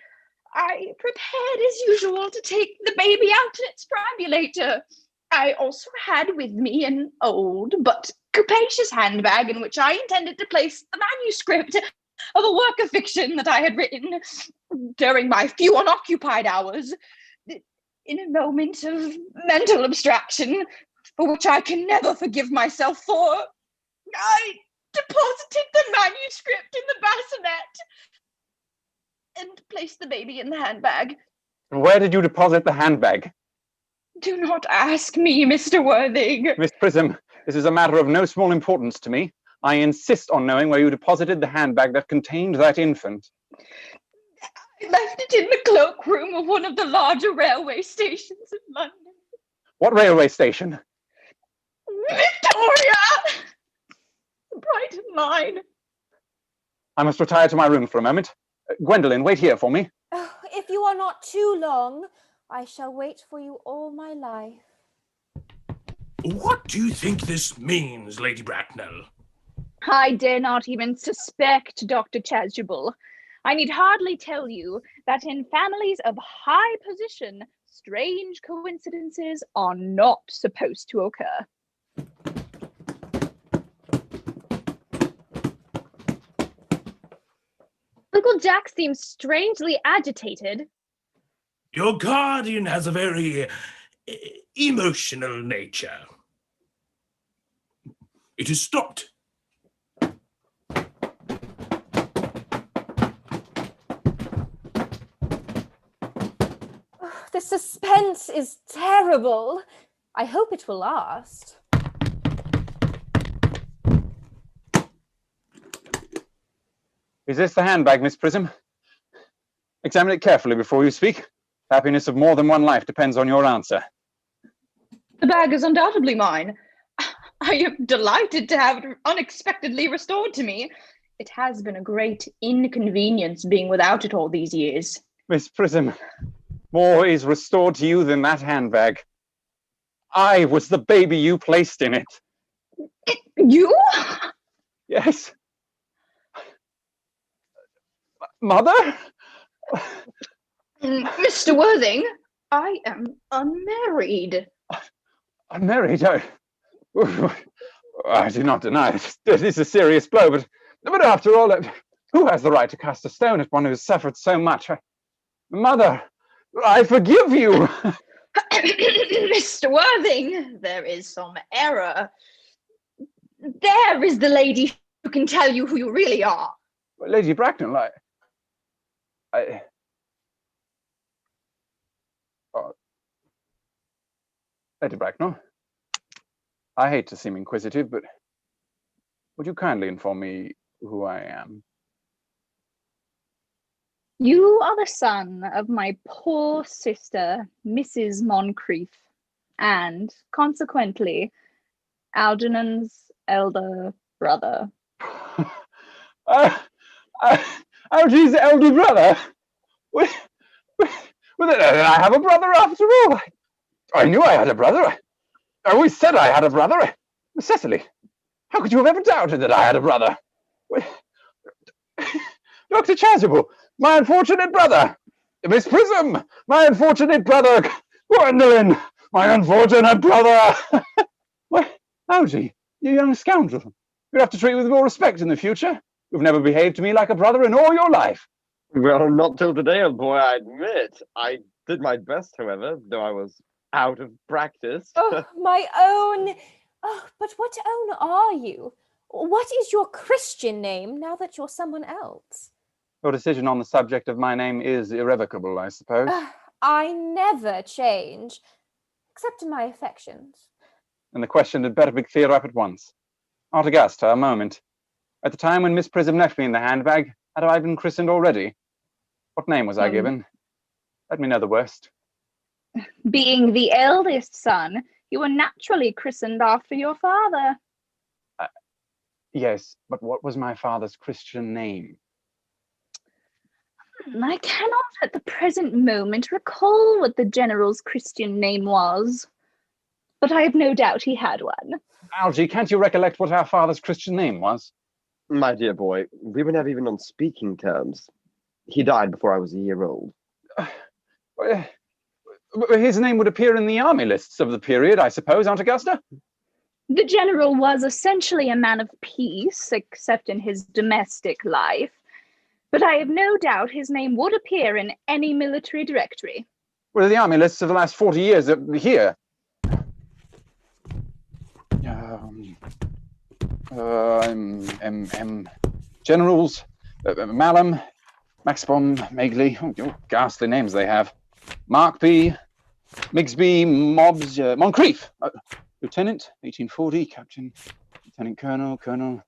Speaker 8: I prepared as usual to take the baby out in its perambulator. I also had with me an old but capacious handbag in which I intended to place the manuscript of a work of fiction that I had written during my few unoccupied hours. In a moment of mental abstraction, for which I can never forgive myself for, I deposited the manuscript in the bassinet and placed the baby in the handbag.
Speaker 5: Where did you deposit the handbag?
Speaker 8: Do not ask me, Mr. Worthing.
Speaker 5: Miss Prism, this is a matter of no small importance to me. I insist on knowing where you deposited the handbag that contained that infant.
Speaker 8: I left it in the cloakroom of one of the larger railway stations in London.
Speaker 5: What railway station?
Speaker 8: Victoria! Brighton Line.
Speaker 5: I must retire to my room for a moment. Gwendolen, wait here for me.
Speaker 7: Oh, if you are not too long, I shall wait for you all my life.
Speaker 10: What do you think this means, Lady Bracknell?
Speaker 6: I dare not even suspect, Dr. Chasuble. I need hardly tell you that in families of high position, strange coincidences are not supposed to occur.
Speaker 9: Uncle Jack seems strangely agitated.
Speaker 10: Your guardian has a very emotional nature. It is stopped.
Speaker 7: Oh, the suspense is terrible. I hope it will last.
Speaker 5: Is this the handbag, Miss Prism? Examine it carefully before you speak. The happiness of more than one life depends on your answer.
Speaker 8: The bag is undoubtedly mine. I am delighted to have it unexpectedly restored to me. It has been a great inconvenience being without it all these years.
Speaker 5: Miss Prism, more is restored to you than that handbag. I was the baby you placed in it.
Speaker 8: You?
Speaker 5: Yes. Mother?
Speaker 8: Mr. Worthing, I am unmarried.
Speaker 5: Unmarried? I do not deny it. It is a serious blow, but after all, who has the right to cast a stone at one who has suffered so much? Mother, I forgive you.
Speaker 8: Mr. Worthing, there is some error. There is the lady who can tell you who you really are.
Speaker 5: Well, Lady Bracknell, Lady Bracknell, I hate to seem inquisitive, but would you kindly inform me who I am?
Speaker 6: You are the son of my poor sister, Mrs. Moncrief, and consequently, Algernon's elder brother.
Speaker 5: Algy's elder brother? Well, I have a brother after all. I knew I had a brother. I always said I had a brother. Cecily, how could you have ever doubted that I had a brother? Dr. Chasuble, my unfortunate brother. Miss Prism, my unfortunate brother. Gwendolyn, my unfortunate brother. What? Algy, you young scoundrel. You'll have to treat me with more respect in the future. You've never behaved to me like a brother in all your life.
Speaker 3: Well, not till today, old boy, I admit. I did my best, however, though I was out of practice.
Speaker 7: Oh, my own. Oh, but what own are you? What is your Christian name now that you're someone else?
Speaker 5: Your decision on the subject of my name is irrevocable, I suppose.
Speaker 7: I never change, except in my affections.
Speaker 5: And the question had better be cleared up at once. Aunt Augusta, a moment. At the time when Miss Prism left me in the handbag, had I been christened already? What name was I given? Let me know the worst.
Speaker 6: Being the eldest son, you were naturally christened after your father.
Speaker 5: Yes, but what was my father's Christian name?
Speaker 6: I cannot at the present moment recall what the general's Christian name was, but I have no doubt he had one.
Speaker 5: Algy, can't you recollect what our father's Christian name was?
Speaker 3: My dear boy, we were never even on speaking terms. He died before I was a year old.
Speaker 5: His name would appear in the army lists of the period, I suppose, Aunt Augusta?
Speaker 6: The general was essentially a man of peace, except in his domestic life, but I have no doubt his name would appear in any military directory.
Speaker 5: Well, the army lists of the last 40 years are here. Generals, Mallam, Maxbom, Magley, oh, ghastly names they have. Markby, Migsby, Mobbs, Moncrief, Lieutenant, 1840, Captain, Lieutenant Colonel, Colonel,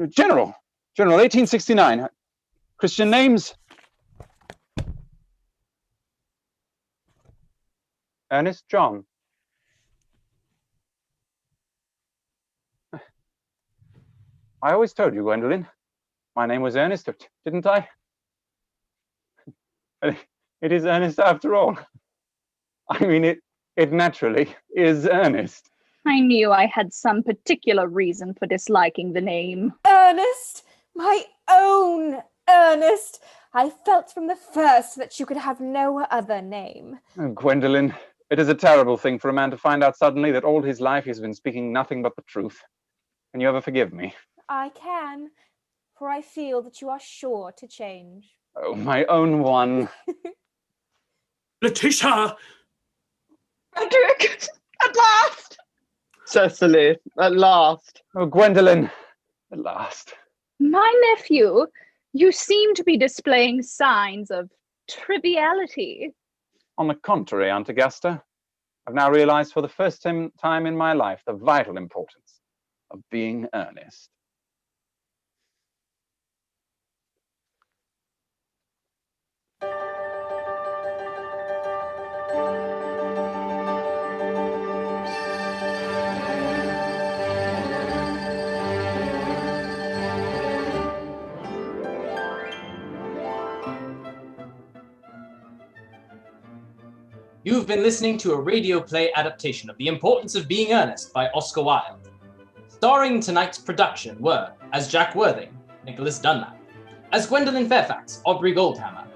Speaker 5: General, 1869. Christian names? Ernest John. I always told you, Gwendolyn, my name was Ernest, didn't I? It is Ernest after all. I mean, it naturally is Ernest.
Speaker 6: I knew I had some particular reason for disliking the name.
Speaker 7: Ernest, my own Ernest. I felt from the first that you could have no other name.
Speaker 5: Oh, Gwendolyn, it is a terrible thing for a man to find out suddenly that all his life he's been speaking nothing but the truth. Can you ever forgive me?
Speaker 7: I can, for I feel that you are sure to change.
Speaker 5: Oh, my own one.
Speaker 10: Letitia!
Speaker 8: Frederick, at last!
Speaker 3: Cecily, at last!
Speaker 5: Oh, Gwendolyn, at last.
Speaker 6: My nephew, you seem to be displaying signs of triviality.
Speaker 5: On the contrary, Aunt Augusta, I've now realized for the first time in my life the vital importance of being earnest.
Speaker 1: You've been listening to a radio play adaptation of The Importance of Being Earnest by Oscar Wilde. Starring in tonight's production were, as Jack Worthing, Nicholas Dunlap; as Gwendolyn Fairfax, Aubrey Goldhammer;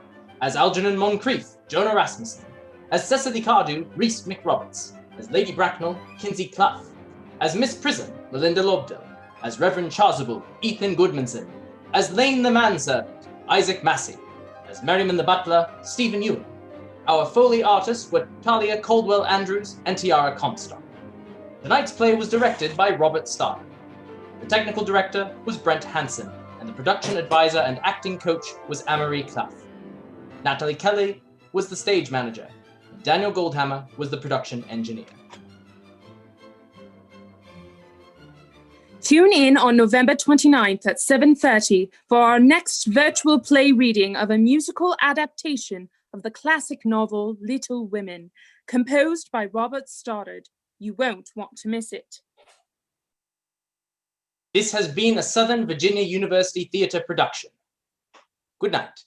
Speaker 1: as Algernon Moncrief, Jonah Rasmussen; as Cecily Cardew, Rhys McRoberts; as Lady Bracknell, Kinsey Clough; as Miss Prism, Melinda Lobdell; as Reverend Chasuble, Ethan Goodmanson; as Lane the Manservant, Isaac Massey; as Merriman the Butler, Stephen Ewan; Our Foley artists were Talia Caldwell Andrews and Tiara Comstock. Tonight's play was directed by Robert Stoddard. The technical director was Brent Hansen, and the production advisor and acting coach was Amory Clough. Natalie Kelly was the stage manager, and Daniel Goldhammer was the production engineer.
Speaker 2: Tune in on November 29th at 7:30 for our next virtual play reading of a musical adaptation of the classic novel Little Women, composed by Robert Stoddard. You won't want to miss it.
Speaker 1: This has been a Southern Virginia University Theatre production. Good night.